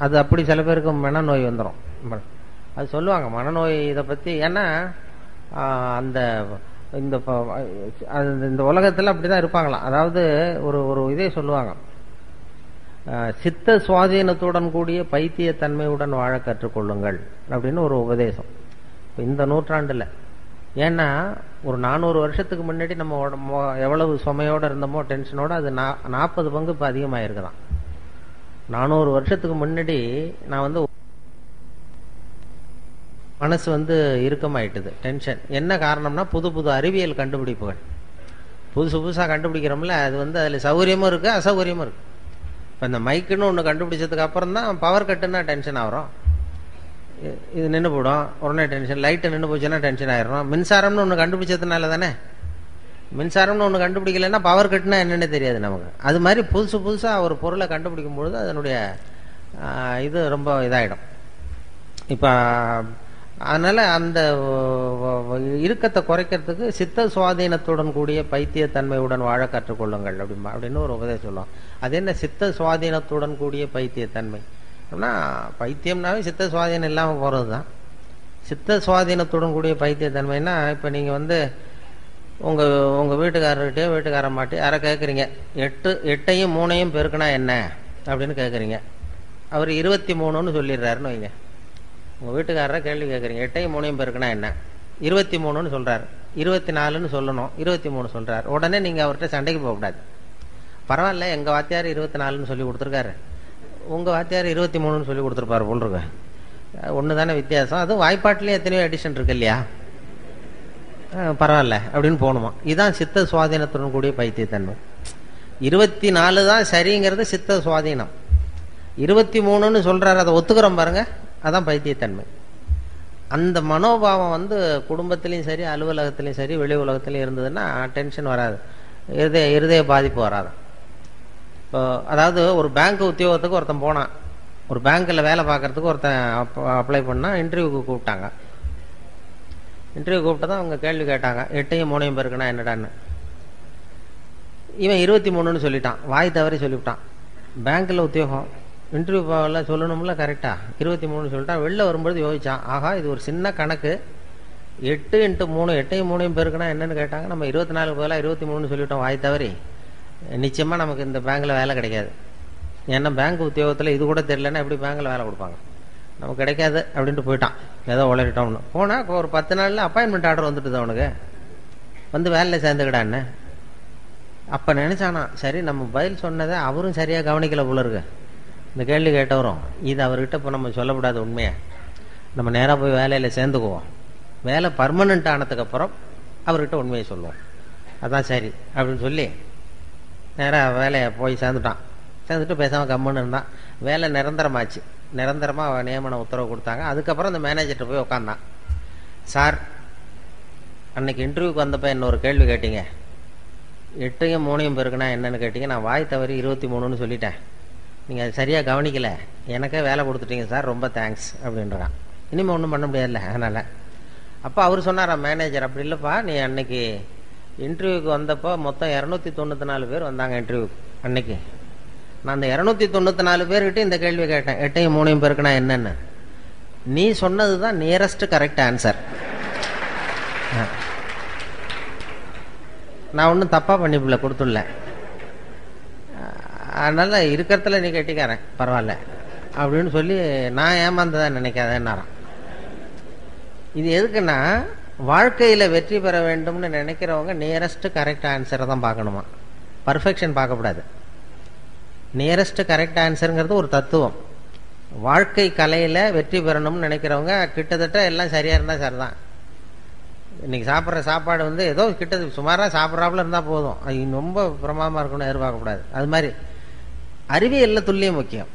Speaker 1: அது அப்படி சில பேருக்கு மனநோய் வந்துடும். அது சொல்லுவாங்க மனநோய் இதை பத்தி. ஏன்னா அந்த இந்த உலகத்துல அப்படிதான் இருப்பாங்களாம். அதாவது ஒரு ஒரு இதே சொல்லுவாங்க, சித்த சுவாதீனத்துடன் கூடிய பைத்திய தன்மையுடன் வாழ கற்றுக்கொள்ளுங்கள் அப்படின்னு ஒரு உபதேசம் இந்த நூற்றாண்டுல. ஏன்னா ஒரு 400 வருஷத்துக்கு முன்னாடி நம்ம எவ்வளவு சுமையோட இருந்தோமோ டென்ஷனோட அது 40 பங்கு இப்ப அதிகமாயிருக்குதான். 400 வருஷத்துக்கு முன்னாடி நான் மனசு இறுக்கமாயிட்டுது, டென்ஷன். என்ன காரணம்னா புது புது அறிவியல் கண்டுபிடிப்புகள் புதுசா கண்டுபிடிக்கிறோம்ல, அது அதுல சௌகரியமும் இருக்கு அசௌகரியமும் இருக்கு. இப்ப இந்த மைக்குன்னு ஒண்ணு கண்டுபிடிச்சதுக்கு அப்புறம் தான் பவர் கட்டுன்னா டென்ஷன் ஆகிறோம். இது நின்று போடும் உடனே டென்ஷன். லைட்டு நின்று போச்சுன்னா டென்ஷன் ஆயிரும். மின்சாரம்னு ஒண்ணு கண்டுபிடிச்சதுனால தானே. மின்சாரம்னு ஒண்ணு கண்டுபிடிக்கலன்னா பவர் கட்டுனா என்னன்னு தெரியாது நமக்கு. அது மாதிரி புதுசா ஒரு பொருளை கண்டுபிடிக்கும் பொழுது அதனுடைய இது ரொம்ப இதாயிடும். இப்ப அதனால அந்த இறுக்கத்தை குறைக்கிறதுக்கு சித்த சுவாதீனத்துடன் கூடிய பைத்தியத்தன்மையுடன் வாழ கற்றுக்கொள்ளுங்கள் அப்படின்னு ஒரு உபதேசம் சொல்லுவோம். அது என்ன சித்த சுவாதீனத்துடன் கூடிய பைத்தியத்தன்மை அப்படின்னா, பைத்தியம்னாவே சித்த சுவாதீனம் இல்லாம போறதுதான். சித்த சுவாதீனத்துடன் கூடிய பைத்தியத்தன்மைன்னா, இப்ப நீங்க உங்க வீட்டுக்காரர்கிட்டயோ வீட்டுக்காரம்மாட்டி யாரை கேட்குறீங்க, 8ஐயும் 3ஐயும் பெருக்குனா என்ன அப்படின்னு கேட்குறீங்க. அவர் 23ன்னு சொல்லிடுறாருன்னு வைங்க. உங்க வீட்டுக்காரரை கேள்வி கேட்குறீங்க, 8ஐயும் 3ஐயும் பெருக்குனா என்ன, 23ன்னு சொல்றாரு. 24ன்னு சொல்லணும், 23 சொல்றாரு. உடனே நீங்க அவர்கிட்ட சண்டைக்கு போகக்கூடாது. பரவாயில்ல, எங்க வாத்தியார் 24ன்னு சொல்லி கொடுத்துருக்காரு, உங்க வாத்தியார் 23ன்னு சொல்லி கொடுத்துருப்பாரு போல் இருக்கு. ஒண்ணுதானே வித்தியாசம். அதுவும் வாய்ப்பாட்டிலேயே எத்தனையோ எடிஷன் இருக்கு இல்லையா, பரவாயில்ல அப்படின்னு போகணுமா. இதுதான் சித்த சுவாதீனத்துடன் கூடிய பைத்தியத்தன்மை. 24 தான் சரிங்கிறது சித்த சுவாதீனம். 23ன்னு சொல்றாரு, அதை ஒத்துக்கிறோம் பாருங்க, அதான் பைத்தியத்தன்மை. அந்த மனோபாவம் குடும்பத்திலையும் சரி அலுவலகத்திலையும் சரி வெளி உலகத்திலையும் இருந்ததுன்னா டென்ஷன் வராது, இருதய பாதிப்பு வராது. இப்போ அதாவது ஒரு பேங்க் உத்தியோகத்துக்கு ஒருத்தன் போனான், ஒரு பேங்க்ல வேலை பார்க்கறதுக்கு ஒருத்தன் அப்ளை பண்ணா, இன்டர்வியூக்கு கூப்பிட்டாங்க. இன்டர்வியூ கூப்பிட்டதான் அவங்க கேள்வி கேட்டாங்க, 8ஐயும் 3ஐயும் பெருக்குனா என்னடான்னு. இவன் 23ன்னு சொல்லிட்டான், வாய் தவறி சொல்லிவிட்டான். பேங்க்ல உத்தியோகம், இன்டர்வியூ போகல சொல்லணும்ல கரெக்டா, 23ன்னு சொல்லிட்டான். வெளில வரும்போது யோசிச்சான், ஆகா இது ஒரு சின்ன கணக்கு, 8 × 3 8ஐயும் 3ஐயும் பெருக்குனா என்னன்னு கேட்டாங்க, நம்ம 24 பதிலாக 23ன்னு சொல்லிவிட்டோம் வாய் தவறி. நிச்சயமா நமக்கு இந்த பேங்க்ல வேலை கிடைக்காது. ஏன்னா பேங்க் உத்தியோகத்துல இது கூட தெரியலன்னா எப்படி பேங்க்ல வேலை கொடுப்பாங்க, நமக்கு கிடைக்காது அப்படின்ட்டு போயிட்டான். ஏதோ உளறிட்டோம்னு போனா ஒரு 10 நாள்ல அப்பாயின்மெண்ட் ஆர்டர் வந்துட்டுது அவனுக்கு, வேலையில சேர்ந்துக்கிடான்னு. அப்ப நினைச்சானா, சரி நம்ம பதில் சொன்னதை அவரும் சரியா கவனிக்கல போல இருக்கு, இந்த கேள்வி கேட்டவரும். இது அவர்கிட்ட இப்போ நம்ம சொல்லக்கூடாது உண்மையா, நம்ம நேராக போய் வேலையில சேர்ந்துக்குவோம். வேலை பர்மனன்ட் ஆனதுக்கு அப்புறம் அவர்கிட்ட உண்மையை சொல்லுவோம், அதான் சரி அப்படின்னு சொல்லி நேராக வேலையை போய் சேர்ந்துட்டான். சேர்ந்துட்டு பேசாம கம்முன்னு இருந்தான். வேலை நிரந்தரமாச்சு, நிரந்தரமா நியமன உத்தரவு கொடுத்தாங்க. அதுக்கப்புறம் அந்த மேனேஜர்கிட்ட போய் உட்காந்தான். சார், அன்னைக்கு இன்டர்வியூக்கு வந்தப்ப என்ன ஒரு கேள்வி கேட்டீங்க, 8ஐயும் 3ஐயும் பெருக்குனா என்னன்னு கேட்டீங்க, நான் வாய் தவறி 23ன்னு சொல்லிட்டேன், நீங்க அது சரியா கவனிக்கல, எனக்கே வேலை கொடுத்துட்டீங்க சார், ரொம்ப தேங்க்ஸ் அப்படின்றான். இனிமே ஒன்றும் பண்ண முடியாதுல்ல. அதனால அப்போ அவர் சொன்னாரா மேனேஜர், அப்படி இல்லைப்பா, நீ அன்னைக்கு இன்டர்வியூக்கு வந்தப்போ மொத்தம் 294 பேர் வந்தாங்க இன்டர்வியூக்கு அன்னைக்கு. நான் அந்த 294 பேர்கிட்ட இந்த கேள்வி கேட்டேன், 8ஐயும் 3ஐயும் பெருக்குனா என்னன்னு. நீ சொன்னதுதான் நியரஸ்ட் கரெக்ட் ஆன்சர். நான் ஒன்றும் தப்பா பண்ணிப்பில்ல கொடுத்துடல, அதனால இருக்கிறதுல நீ கட்டிக்காரன் பரவாயில்ல அப்படின்னு சொல்லி நான் ஏமாந்ததான் நினைக்காதேன்னாராம். இது எதுக்குன்னா, வாழ்க்கையில வெற்றி பெற வேண்டும்னு நினைக்கிறவங்க நியரஸ்ட் கரெக்ட் ஆன்சரை தான் பார்க்கணுமா, பர்ஃபெக்ஷன் பார்க்கக்கூடாது. நியரஸ்ட் கரெக்ட் ஆன்சருங்கிறது ஒரு தத்துவம். வாழ்க்கை கலையில வெற்றி பெறணும்னு நினைக்கிறவங்க கிட்டத்தட்ட எல்லாம் சரியா இருந்தா சரிதான். இன்னைக்கு சாப்பிட்ற சாப்பாடு ஏதோ கிட்டத்தட்ட சுமாரா சாப்பிட்றாப்புல இருந்தா போதும், அது ரொம்ப பிரமாதமா இருக்கணும்னு எதிர்பார்க்கக்கூடாது. அது மாதிரி அறிவியல்ல துல்லியம் முக்கியம்.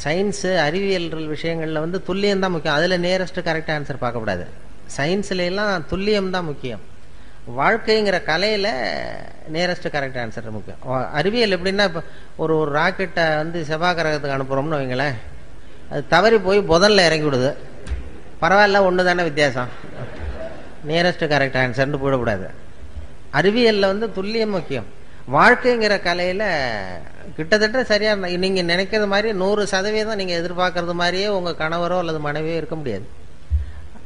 Speaker 1: சயின்ஸ் அறிவியல் விஷயங்கள்ல துல்லியம் தான் முக்கியம். அதுல நியரஸ்ட் கரெக்ட் ஆன்சர் பார்க்கக்கூடாது. சயின்ஸ்ல எல்லாம் துல்லியம் தான் முக்கியம். வாழ்க்கைங்கிற கலையில நியரஸ்ட் கரெக்ட் ஆன்சர் முக்கியம். அறிவியல் எப்படின்னா, இப்போ ஒரு ராக்கெட்டை செவ்வாய் கிரகத்துக்கு அனுப்புறோம்னு வைங்களேன், அது தவறி போய் புதன்ல இறங்கி விடுது. பரவாயில்ல, ஒன்று தானே வித்தியாசம், நியரஸ்ட் கரெக்ட் ஆன்சர்னு போடக்கூடாது. அறிவியலில் வந்து துல்லியம் முக்கியம். வாழ்க்கைங்கிற கலையில் கிட்டத்தட்ட சரியாக நீங்கள் நினைக்கிறது மாதிரி 100% நீங்கள் எதிர்பார்க்கறது மாதிரியே உங்கள் கணவரோ அல்லது மனைவியோ இருக்க முடியாது.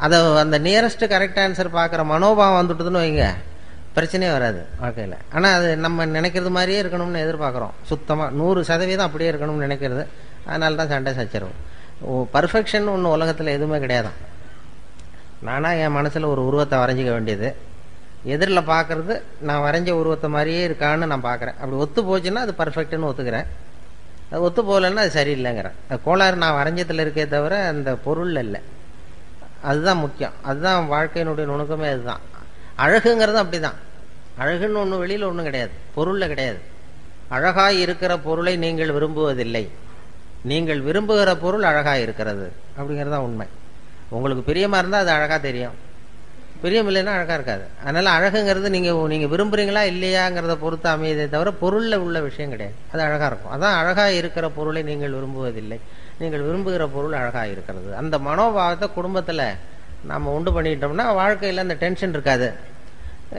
Speaker 1: அதை அந்த நியரஸ்ட் கரெக்ட் ஆன்சர் பார்க்குற மனோபாவம் வந்துட்டுதுன்னு வைங்க, பிரச்சனையே வராது வாழ்க்கையில். ஆனால் அது நம்ம நினைக்கிறது மாதிரியே இருக்கணும்னு எதிர்பார்க்குறோம். சுத்தமாக 100% அப்படியே இருக்கணும்னு நினைக்கிறது. அதனால தான் சண்டை சச்சரவு. பர்ஃபெக்ஷன் ஒன்று உலகத்தில் எதுவுமே கிடையாது. நானாக என் மனசில் ஒரு உருவத்தை வரைஞ்சிக்க வேண்டியது, எதிரில் பார்க்குறது நான் வரைஞ்ச உருவத்தை மாதிரியே இருக்கான்னு நான் பார்க்குறேன். அப்படி ஒத்து போச்சுன்னா அது பர்ஃபெக்ட்னு ஒத்துக்கிறேன். அது ஒத்து போகலன்னா அது சரியில்லைங்கிறேன். அது கோளாறு நான் வரைஞ்சத்தில் இருக்கே தவிர அந்த பொருள் இல்லை. அதுதான் முக்கியம். அதுதான் வாழ்க்கையினுடைய நுணுக்கமே. அதுதான் அழகுங்கிறது. அப்படி தான் அழகுன்னு ஒன்று வெளியில் ஒன்றும் கிடையாது, பொருளில் கிடையாது. அழகாய் இருக்கிற பொருளை நீங்கள் விரும்புவதில்லை, நீங்கள் விரும்புகிற பொருள் அழகாக இருக்கிறது அப்படிங்கிறது தான் உண்மை. உங்களுக்கு பிரியமாக இருந்தால் அது அழகாக தெரியும், பிரியம் இல்லைன்னா அழகாக இருக்காது. அதனால் அழகுங்கிறது நீங்கள் விரும்புகிறீங்களா இல்லையாங்கிறத பொறுத்து அமையதே தவிர பொருளில் உள்ள விஷயம் கிடையாது. அது அழகாக இருக்கும். அதான் அழகாக இருக்கிற பொருளை நீங்கள் விரும்புவதில்லை, நீங்கள் விரும்புகிற பொருள் அழகாக இருக்கிறது. அந்த மனோபாவத்தை குடும்பத்தில் நம்ம உண்டு பண்ணிட்டோம்னா வாழ்க்கையில் அந்த டென்ஷன் இருக்காது.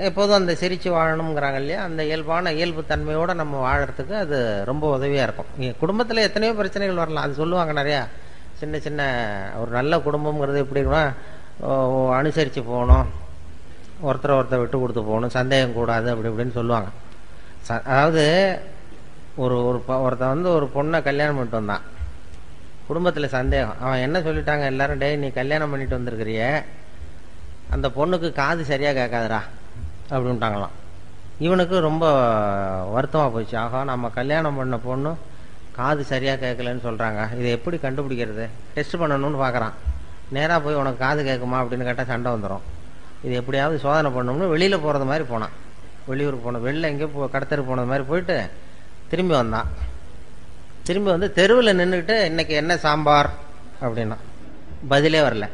Speaker 1: எப்போதும் அந்த சிரித்து வாழணுங்கிறாங்க இல்லையா, அந்த இயல்பு தன்மையோடு நம்ம வாழறதுக்கு அது ரொம்ப உதவியாக இருக்கும். குடும்பத்தில் எத்தனையோ பிரச்சனைகள் வரலாம். அது சொல்லுவாங்க நிறையா. சின்ன சின்ன ஒரு நல்ல குடும்பங்கிறது எப்படின்னா அனுசரித்து போகணும், ஒருத்தரை விட்டு கொடுத்து போகணும், சந்தேகம் கூடாது, அப்படி இப்படின்னு சொல்லுவாங்க. அதாவது ஒருத்தன் வந்து ஒரு பொண்ணை கல்யாணம் பண்ணிட்டு வந்தான். குடும்பத்தில் சந்தேகம். அவன் என்ன சொல்லிட்டாங்க எல்லாரும், டேய் நீ கல்யாணம் பண்ணிட்டு வந்திருக்கிறிய, அந்த பொண்ணுக்கு காது சரியாக கேட்காதுரா அப்படின்ட்டாங்களாம். இவனுக்கு ரொம்ப வருத்தமாக போச்சு. ஆகா, நம்ம கல்யாணம் பண்ண பொண்ணு காது சரியாக கேட்கலன்னு சொல்கிறாங்க, இதை எப்படி கண்டுபிடிக்கிறது, டெஸ்ட் பண்ணணும்னு பார்க்குறான். நேராக போய் உனக்கு காது கேட்குமா அப்படின்னு கேட்டால் சண்டை வந்துடும். இது எப்படியாவது சோதனை பண்ணணும்னு வெளியில் போகிறது மாதிரி போனான். வெளியூருக்கு போன வெளில எங்கேயோ கடத்தருக்கு போனது மாதிரி போயிட்டு திரும்பி வந்தான். திரும்பி வந்து தெருவில் நின்றுக்கிட்டு இன்னைக்கு என்ன சாம்பார் அப்படின்னா பதிலே வரல.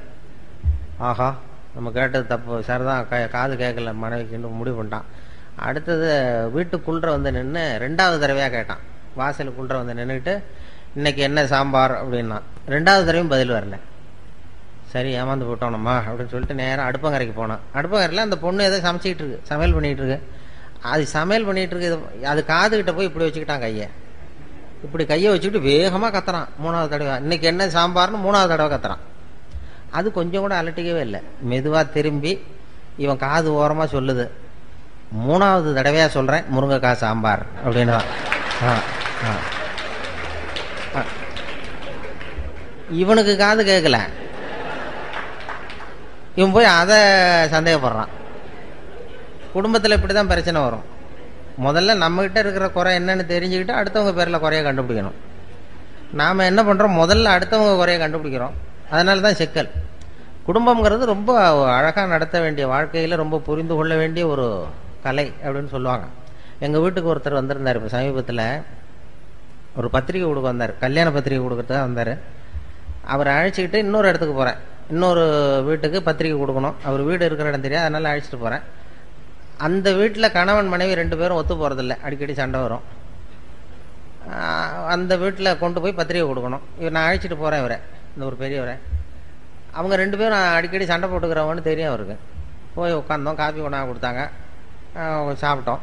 Speaker 1: ஆஹா, நம்ம கேட்டது தப்பு, சரிதான், காது கேட்கல மனைவிக்குன்னு முடிவு பண்ணிட்டான். அடுத்தது வீட்டுக்குள்ள வந்து நின்று 2வது தடவையாக கேட்டான். வாசலுக்குள்ள வந்து நின்றுக்கிட்டு இன்னைக்கு என்ன சாம்பார் அப்படின்னா 2வது தடவையும் பதில் வரல. சரி, ஏமாந்து போட்டோம் நம்ம அப்படின்னு சொல்லிட்டு நேராக அடுப்பங்கரைக்கு போனான். அடுப்பங்கரையில் அந்த பொண்ணு ஏதோ சமைச்சிக்கிட்டு இருக்கு, சமையல் பண்ணிகிட்டு இருக்கு. அது சமையல் பண்ணிகிட்டு இருக்கு, அது காதுகிட்ட போய் இப்படி வச்சுக்கிட்டான் கையை. இப்படி கையை வச்சுக்கிட்டு வேகமாக கத்துறான். 3வது தடவை இன்னைக்கு என்ன சாம்பார்னு 3வது தடவை கத்துறான். அது கொஞ்சம் கூட அலட்டிக்கவே இல்லை. மெதுவாக திரும்பி இவன் காது ஓரமாக சொல்லுது, 3வது தடவையாக சொல்கிறேன் முருங்கைக்காய் சாம்பார் அப்படின்னு தான். இவனுக்கு காது கேட்கல, இவன் போய் அதை சந்தேகப்படுறான். குடும்பத்தில் இப்படி தான் பிரச்சனை வரும். முதல்ல நம்மகிட்ட இருக்கிற குறை என்னன்னு தெரிஞ்சுக்கிட்டு அடுத்தவங்க பேரில் குறைய கண்டுபிடிக்கணும். நாம் என்ன பண்ணுறோம், முதல்ல அடுத்தவங்க குறைய கண்டுபிடிக்கிறோம். அதனால தான் சிக்கல். குடும்பங்கிறது ரொம்ப அழகாக நடத்த வேண்டிய, வாழ்க்கையில் ரொம்ப புரிந்து கொள்ள வேண்டிய ஒரு கலை அப்படின்னு சொல்லுவாங்க. எங்கள் வீட்டுக்கு ஒருத்தர் வந்திருந்தார். இப்போ சமீபத்தில் ஒரு பத்திரிக்கை கொடுக்க வந்தார், கல்யாண பத்திரிக்கை கொடுக்கறதுக்காக வந்தார். அவரை அழைச்சிக்கிட்டு இன்னொரு இடத்துக்கு போகிறேன், இன்னொரு வீட்டுக்கு பத்திரிக்கை கொடுக்கணும். அவர் வீடு இருக்கிற இடம் தெரியாது, அதனால் அழைச்சிட்டு போகிறேன். அந்த வீட்டில் கணவன் மனைவி 2 பேரும் ஒத்து போகிறதில்ல, அடிக்கடி சண்டை வரும். அந்த வீட்டில் கொண்டு போய் பத்திரிக்கை கொடுக்கணும். நான் அழைச்சிட்டு போகிறேன் இவரை, இந்த ஒரு பெரியவரை. அவங்க 2 பேரும் அடிக்கடி சண்டை போட்டுக்கிறவங்கன்னு தெரியும் அவருக்கு. போய் உட்காந்தோம், காஃபி கொண்டாந்து கொடுத்தாங்க, சாப்பிட்டோம்.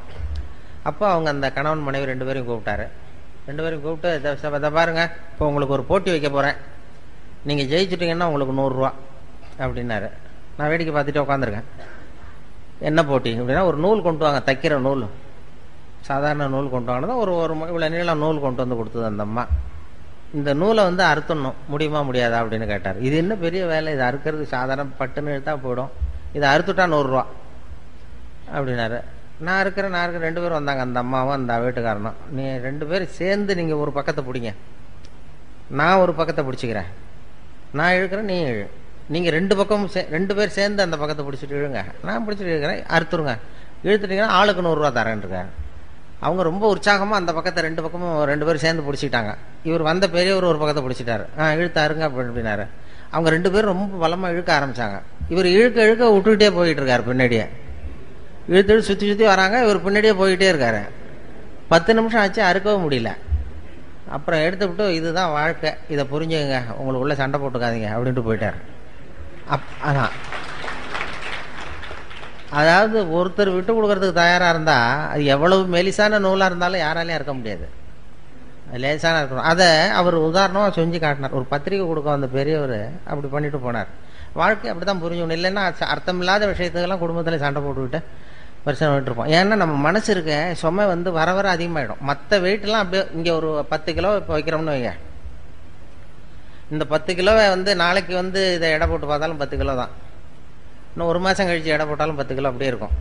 Speaker 1: அப்போ அவங்க அந்த கணவன் மனைவி 2 பேரையும் கூப்பிட்டாரு. 2 பேரையும் கூப்பிட்டு, இதை பாருங்க, இப்போ உங்களுக்கு ஒரு போட்டி வைக்க போகிறேன், நீங்கள் ஜெயிச்சுட்டீங்கன்னா உங்களுக்கு 100 ரூபா அப்படின்னாரு. நான் வேடிக்கை பார்த்துட்டு உட்காந்துருக்கேன். என்ன போட்டி அப்படின்னா, ஒரு நூல் கொண்டு வாங்க, தைக்கிற நூல், சாதாரண நூல் கொண்டு வாங்கினதான் ஒரு இவ்வளோ நீளம் நூல் கொண்டு வந்து கொடுத்தது அந்த அம்மா. இந்த நூலை வந்து அறுத்துடணும், முடியுமா முடியாதா அப்படின்னு கேட்டார். இது என்ன பெரிய வேலை, இது அறுக்கிறது சாதாரண பட்டுன்னு எடுத்தா போயிடும், இதை அறுத்துட்டா 100 ரூபா அப்படின்னாரு. நான் இருக்கிறேன் 2 பேரும் வந்தாங்க, அந்த அம்மாவும் அந்த வீட்டுக்காரனும். நீ 2 பேரும் சேர்ந்து நீங்கள் ஒரு பக்கத்தை பிடிங்க, நான் ஒரு பக்கத்தை பிடிச்சிக்கிறேன், நான் இழுக்கிறேன் நீ இழு, நீங்கள் 2 பக்கமும் 2 பேர் சேர்ந்து அந்த பக்கத்தை பிடிச்சிட்டு இழுங்க, நான் பிடிச்சிட்டு இழுக்கிறேன், அறுத்துருங்க, இழுத்துட்டீங்கன்னா ஆளுக்கு 100 ரூபா தரேன்ருக்காரு. அவங்க ரொம்ப உற்சாகமாக அந்த பக்கத்தை 2 பக்கமும் 2 பேரும் சேர்ந்து பிடிச்சிக்கிட்டாங்க. இவர் வந்த பெரியவர் ஒரு பக்கத்தை பிடிச்சிட்டாரு. இழுத்தாருங்க அப்படின்னாரு. அவங்க 2 பேரும் ரொம்ப பலமாக இழுக்க ஆரம்பித்தாங்க. இவர் இழுக்க விட்டுக்கிட்டே போயிட்டு இருக்காரு, பின்னாடியே இழுத்து சுற்றி வராங்க, இவர் பின்னாடியே போயிட்டே இருக்காரு. 10 நிமிஷம் ஆச்சு, அறுக்கவும் முடியல. அப்புறம் எடுத்து விட்டு, இதுதான் வாழ்க்கை, இதை புரிஞ்சுங்க, உங்களுக்குள்ளே சண்டை போட்டுக்காதீங்க அப்படின்ட்டு போயிட்டார். அதான், அதாவது ஒருத்தர் விட்டு கொடுக்கறதுக்கு தயாரா இருந்தா அது எவ்வளவு மெலிசான நூலா இருந்தாலும் யாராலையும் இருக்க முடியாது, லேசான இருக்கணும். அதை அவர் உதாரணமா செஞ்சு காட்டினார். ஒரு பத்திரிகை கொடுக்க வந்த பெரியவர் அப்படி பண்ணிட்டு போனார். வாழ்க்கை அப்படிதான் புரிஞ்சுக்கணும். இல்லைன்னா அர்த்தமில்லாத விஷயத்துக்கெல்லாம் குடும்பத்துல சண்டை போட்டுக்கிட்டு பிரச்சனை பண்ணிட்டு இருப்போம். ஏன்னா நம்ம மனசு இருக்க சுமை வந்து வர வர அதிகமாயிடும். மற்ற வெயிட்லாம் அப்படியே இங்க ஒரு 10 கிலோ இப்போ வைக்கிறோம்னு வைங்க, இந்த 10 கிலோவை வந்து நாளைக்கு வந்து இதை எடை போட்டு பார்த்தாலும் 10 கிலோ தான், இன்னும் ஒரு மாசம் கழிச்சு எடை போட்டாலும் 10 கிலோ அப்படியே இருக்கும்.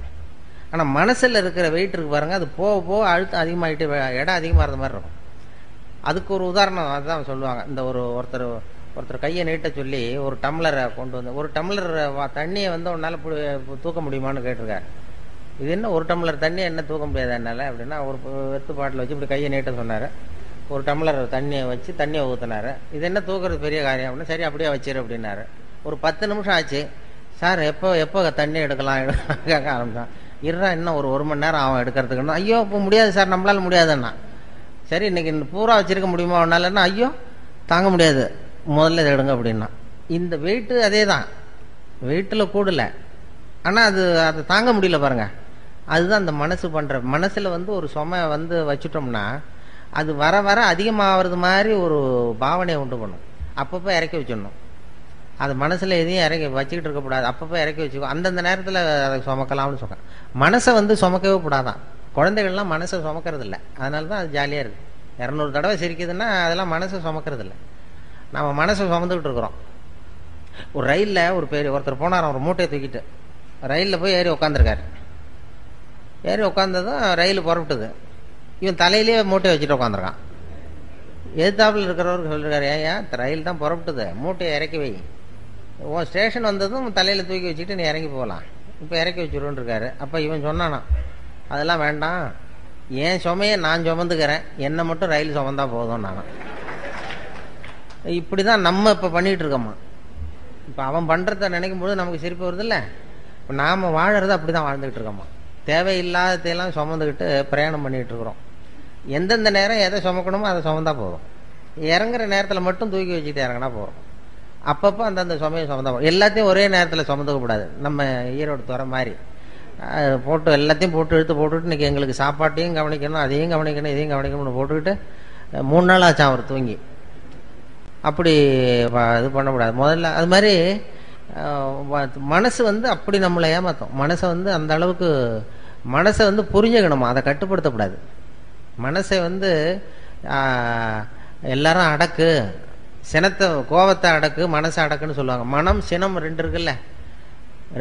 Speaker 1: ஆனா மனசுல இருக்கிற வெயிட் இருக்கு பாருங்க, அது போக போக அழுத்தம் அதிகமாயிட்டு எடை அதிகமாகிறது மாதிரி இருக்கும். அதுக்கு ஒரு உதாரணம் அதுதான் சொல்லுவாங்க. இந்த ஒருத்தர் கையை நீட்ட சொல்லி ஒரு டம்ளரை கொண்டு வந்து, ஒரு டம்ளர் தண்ணியை வந்து உன்னால தூக்க முடியுமான்னு கேட்டிருக்காரு. இது என்ன ஒரு டம்ளர் தண்ணி என்ன தூக்க முடியாது என்னால அப்படின்னா, ஒரு வெத்து பாட்டில் வச்சு இப்படி கையை நீட்ட சொன்னாரு. ஒரு டம்ளர் தண்ணியை வச்சு தண்ணியை ஊற்றினாரு. இது என்ன தூக்குறது பெரிய காரியம் அப்படின்னா, சரி அப்படியே வச்சிரு அப்படின்னாரு. ஒரு 10 நிமிஷம் ஆச்சு. சார் எப்போ தண்ணி எடுக்கலாம் கேட்க ஆரம்பிச்சான். இருறா இன்னும் ஒரு மணி நேரம் ஆகும் எடுக்கிறதுக்குன்னா, ஐயோ இப்போ முடியாது சார், நம்மளால முடியாதுன்னா. சரி இன்னைக்கு பூரா வச்சிருக்க முடியுமா ஒன்னாலன்னா, ஐயோ தாங்க முடியாது, முதல்ல இதை எடுங்க அப்படின்னா. இந்த வெயிட்டு அதே தான், வெயிட்டில் கூடல, ஆனால் அதை தாங்க முடியல பாருங்க. அதுதான் அந்த மனசு பண்ற. மனசுல வந்து ஒரு சுமை வந்து வச்சுட்டோம்னா அது வர வர அதிகமாகிறது மாதிரி ஒரு பாவனையை உண்டு பண்ணும். அப்பப்போ இறக்கி வச்சிடணும். அது மனசுல எதையும் இறக்கி வச்சுக்கிட்டு இருக்கக்கூடாது. அப்பப்போ இறக்கி வச்சுக்கோ, அந்தந்த நேரத்தில் அதை சுமக்கலாம்னு சொல்றேன். மனசை வந்து சுமக்கவே கூடாதான். குழந்தைகள்லாம் மனசை சுமக்கிறது இல்லை, அதனால தான் அது ஜாலியாக இருக்குது. 200 தடவை சிரிக்குதுன்னா அதெல்லாம் மனசை சுமக்கிறது இல்லை, நம்ம மனசை சுமந்துக்கிட்டு இருக்கிறோம். ஒரு ரயிலில் ஒருத்தர் போனார், ஒரு மூட்டையை தூக்கிட்டு ரயிலில் போய் ஏறி உட்காந்துருக்காரு. ஏறி உட்காந்ததும் ரயில் புறப்பட்டுது. இவன் தலையிலேயே மூட்டையை வச்சுட்டு உட்காந்துருக்கான். எதிர்த்தாப்பில் இருக்கிறவருக்கு சொல்லிருக்காரு, ஏன் ரயில் தான் புறப்பட்டுது, மூட்டையை இறக்கி வை, உன் ஸ்டேஷன் வந்ததும் தலையில் தூக்கி வச்சுட்டு நீ இறங்கி போகலாம், இப்போ இறக்கி வச்சுருன்னு இருக்காரு. அப்போ இவன் சொன்னானா, அதெல்லாம் வேண்டாம், என் சுமையை நான் சுமந்துக்கிறேன், என்னை மட்டும் ரயில் சுமந்தா போதும் நானும். இப்படிதான் நம்ம இப்போ பண்ணிட்டு இருக்கோமா. இப்போ அவன் பண்றத நினைக்கும் போது நமக்கு சிரிப்பு வருது இல்லை. இப்போ நாம வாழறது அப்படிதான் வாழ்ந்துகிட்டு இருக்கோமா. தேவையில்லாததையெல்லாம் சுமந்துக்கிட்டு பிரயாணம் பண்ணிட்டு இருக்கிறோம். எந்தெந்த நேரம் எதை சுமக்கணுமோ அதை சுமந்தா போதும். இறங்குற நேரத்தில் மட்டும் தூக்கி வச்சுட்டு இறங்கினா போதும். அப்பப்போ அந்தந்த சுமையை சுமந்தா போதும். எல்லாத்தையும் ஒரே நேரத்தில் சுமந்துக்க கூடாது. நம்ம ஈரோடு துறை மாதிரி போட்டு எல்லாத்தையும் போட்டு இழுத்து போட்டுக்கிட்டு இன்னைக்கு எங்களுக்கு சாப்பாட்டையும் கவனிக்கணும், அதையும் கவனிக்கணும், இதையும் கவனிக்கணும்னு போட்டுக்கிட்டு 3 நாள் ஆச்சான் அவர் தூங்கி. அப்படி இது பண்ணக்கூடாது. முதல்ல அது மாதிரி மனசு வந்து அப்படி நம்மளை ஏமாத்தும். மனசை வந்து அந்த அளவுக்கு மனசை வந்து புரிஞ்சுக்கணுமா, அதை கட்டுப்படுத்தக்கூடாது. மனசை வந்து எல்லாரும் அடக்கு, சினத்தை கோபத்தை அடக்கு, மனசை அடக்குன்னு சொல்லுவாங்க. மனம் சினம் 2 இருக்குல்ல,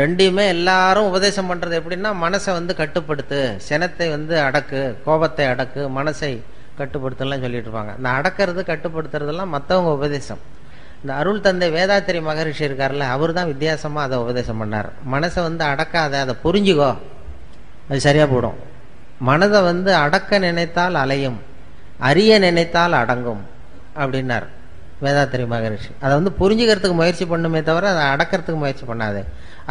Speaker 1: ரெண்டையுமே எல்லாரும் உபதேசம் பண்றது எப்படின்னா, மனசை வந்து கட்டுப்படுத்து, சினத்தை வந்து அடக்கு, கோபத்தை அடக்கு, மனசை கட்டுப்படுத்தலாம் சொல்லிட்டு இருப்பாங்க. இந்த அடக்கிறது கட்டுப்படுத்துறதெல்லாம் மற்றவங்க உபதேசம். இந்த அருள் தந்தை வேதாத்திரி மகரிஷி இருக்காருல்ல, அவர் தான் வித்தியாசமா அதை உபதேசம் பண்ணார். மனசை வந்து அடக்காத, அதை புரிஞ்சுக்கோ, அது சரியா போடும். மனதை வந்து அடக்க நினைத்தால் அலையும், அறிய நினைத்தால் அடங்கும் அப்படின்னார் வேதாத்திரி மகரிஷி. அதை வந்து புரிஞ்சுக்கிறதுக்கு முயற்சி பண்ணுமே தவிர அதை அடக்கிறதுக்கு முயற்சி பண்ணாது.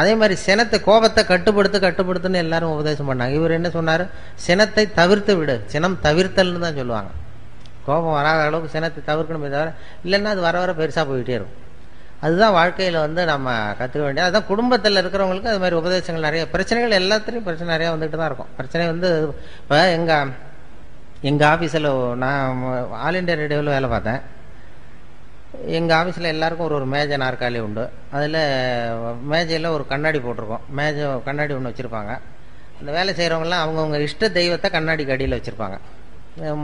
Speaker 1: அதே மாதிரி சினத்தை கோபத்தை கட்டுப்படுத்துன்னு எல்லாரும் உபதேசம் பண்ணாங்க. இவர் என்ன சொன்னாரு, சினத்தை தவிர்த்து விடு, சினம் தவிர்த்தல்னு தான் சொல்லுவாங்க. கோபம் வராத அளவுக்கு சினத்தை தவிர்க்கணுமே தவிர, இல்லைன்னா அது வர வர பெருசா போயிட்டே இருக்கும். அதுதான் வாழ்க்கையில வந்து நம்ம கத்துக்க வேண்டியது. அதுதான் குடும்பத்தில் இருக்கிறவங்களுக்கு அது மாதிரி உபதேசங்கள் நிறைய, பிரச்சனைகள் எல்லாத்துலேயும் பிரச்சனை நிறைய வந்துட்டு தான் இருக்கும். பிரச்சனை வந்து இப்போ எங்க ஆபீஸ்ல நான் ஆல் இண்டியா ரேடியோவில் வேலை பார்த்தேன். எங்கள் ஆஃபீஸில் எல்லாருக்கும் ஒரு மேஜை நாற்காலி உண்டு. அதில் மேஜையில் ஒரு கண்ணாடி போட்டிருக்கோம். கண்ணாடி ஒன்று வச்சுருப்பாங்க. அந்த வேலை செய்கிறவங்களாம் அவங்கவுங்க இஷ்ட தெய்வத்தை கண்ணாடிக்கு அடியில் வச்சுருப்பாங்க.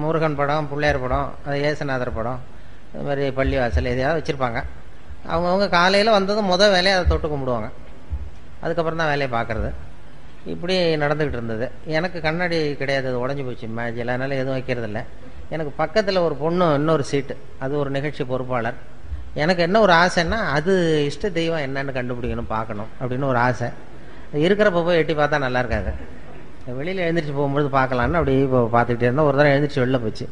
Speaker 1: முருகன் படம், பிள்ளையார் படம், அது ஏசுநாதர் படம், இது மாதிரி பள்ளிவாசல் எதையாவது வச்சுருப்பாங்க. அவங்கவுங்க காலையில் வந்ததும் வேலையை அதை தொட்டு கும்பிடுவாங்க. அதுக்கப்புறம் தான் வேலையை பார்க்குறது. இப்படி நடந்துக்கிட்டு இருந்தது. எனக்கு கண்ணாடி கிடையாது, அது உடஞ்சி போச்சு மேஜையில், அதனால் எதுவும் வைக்கிறதில்ல. எனக்கு பக்கத்தில் ஒரு பொண்ணு இன்னொரு சீட்டு, அது ஒரு நிகழ்ச்சி பொறுப்பாளர். எனக்கு என்ன ஒரு ஆசைன்னா, அது இஷ்ட தெய்வம் என்னன்னு கண்டுபிடிக்கணும், பார்க்கணும் அப்படின்னு ஒரு ஆசை. இருக்கிறப்ப போய் எட்டி பார்த்தா நல்லா இருக்காது. வெளியில் எழுந்திரிச்சு போகும்போது பார்க்கலான்னு அப்படி பார்த்துக்கிட்டே இருந்தேன். ஒரு தடவை எழுந்திரிச்சு வெளில போச்சு.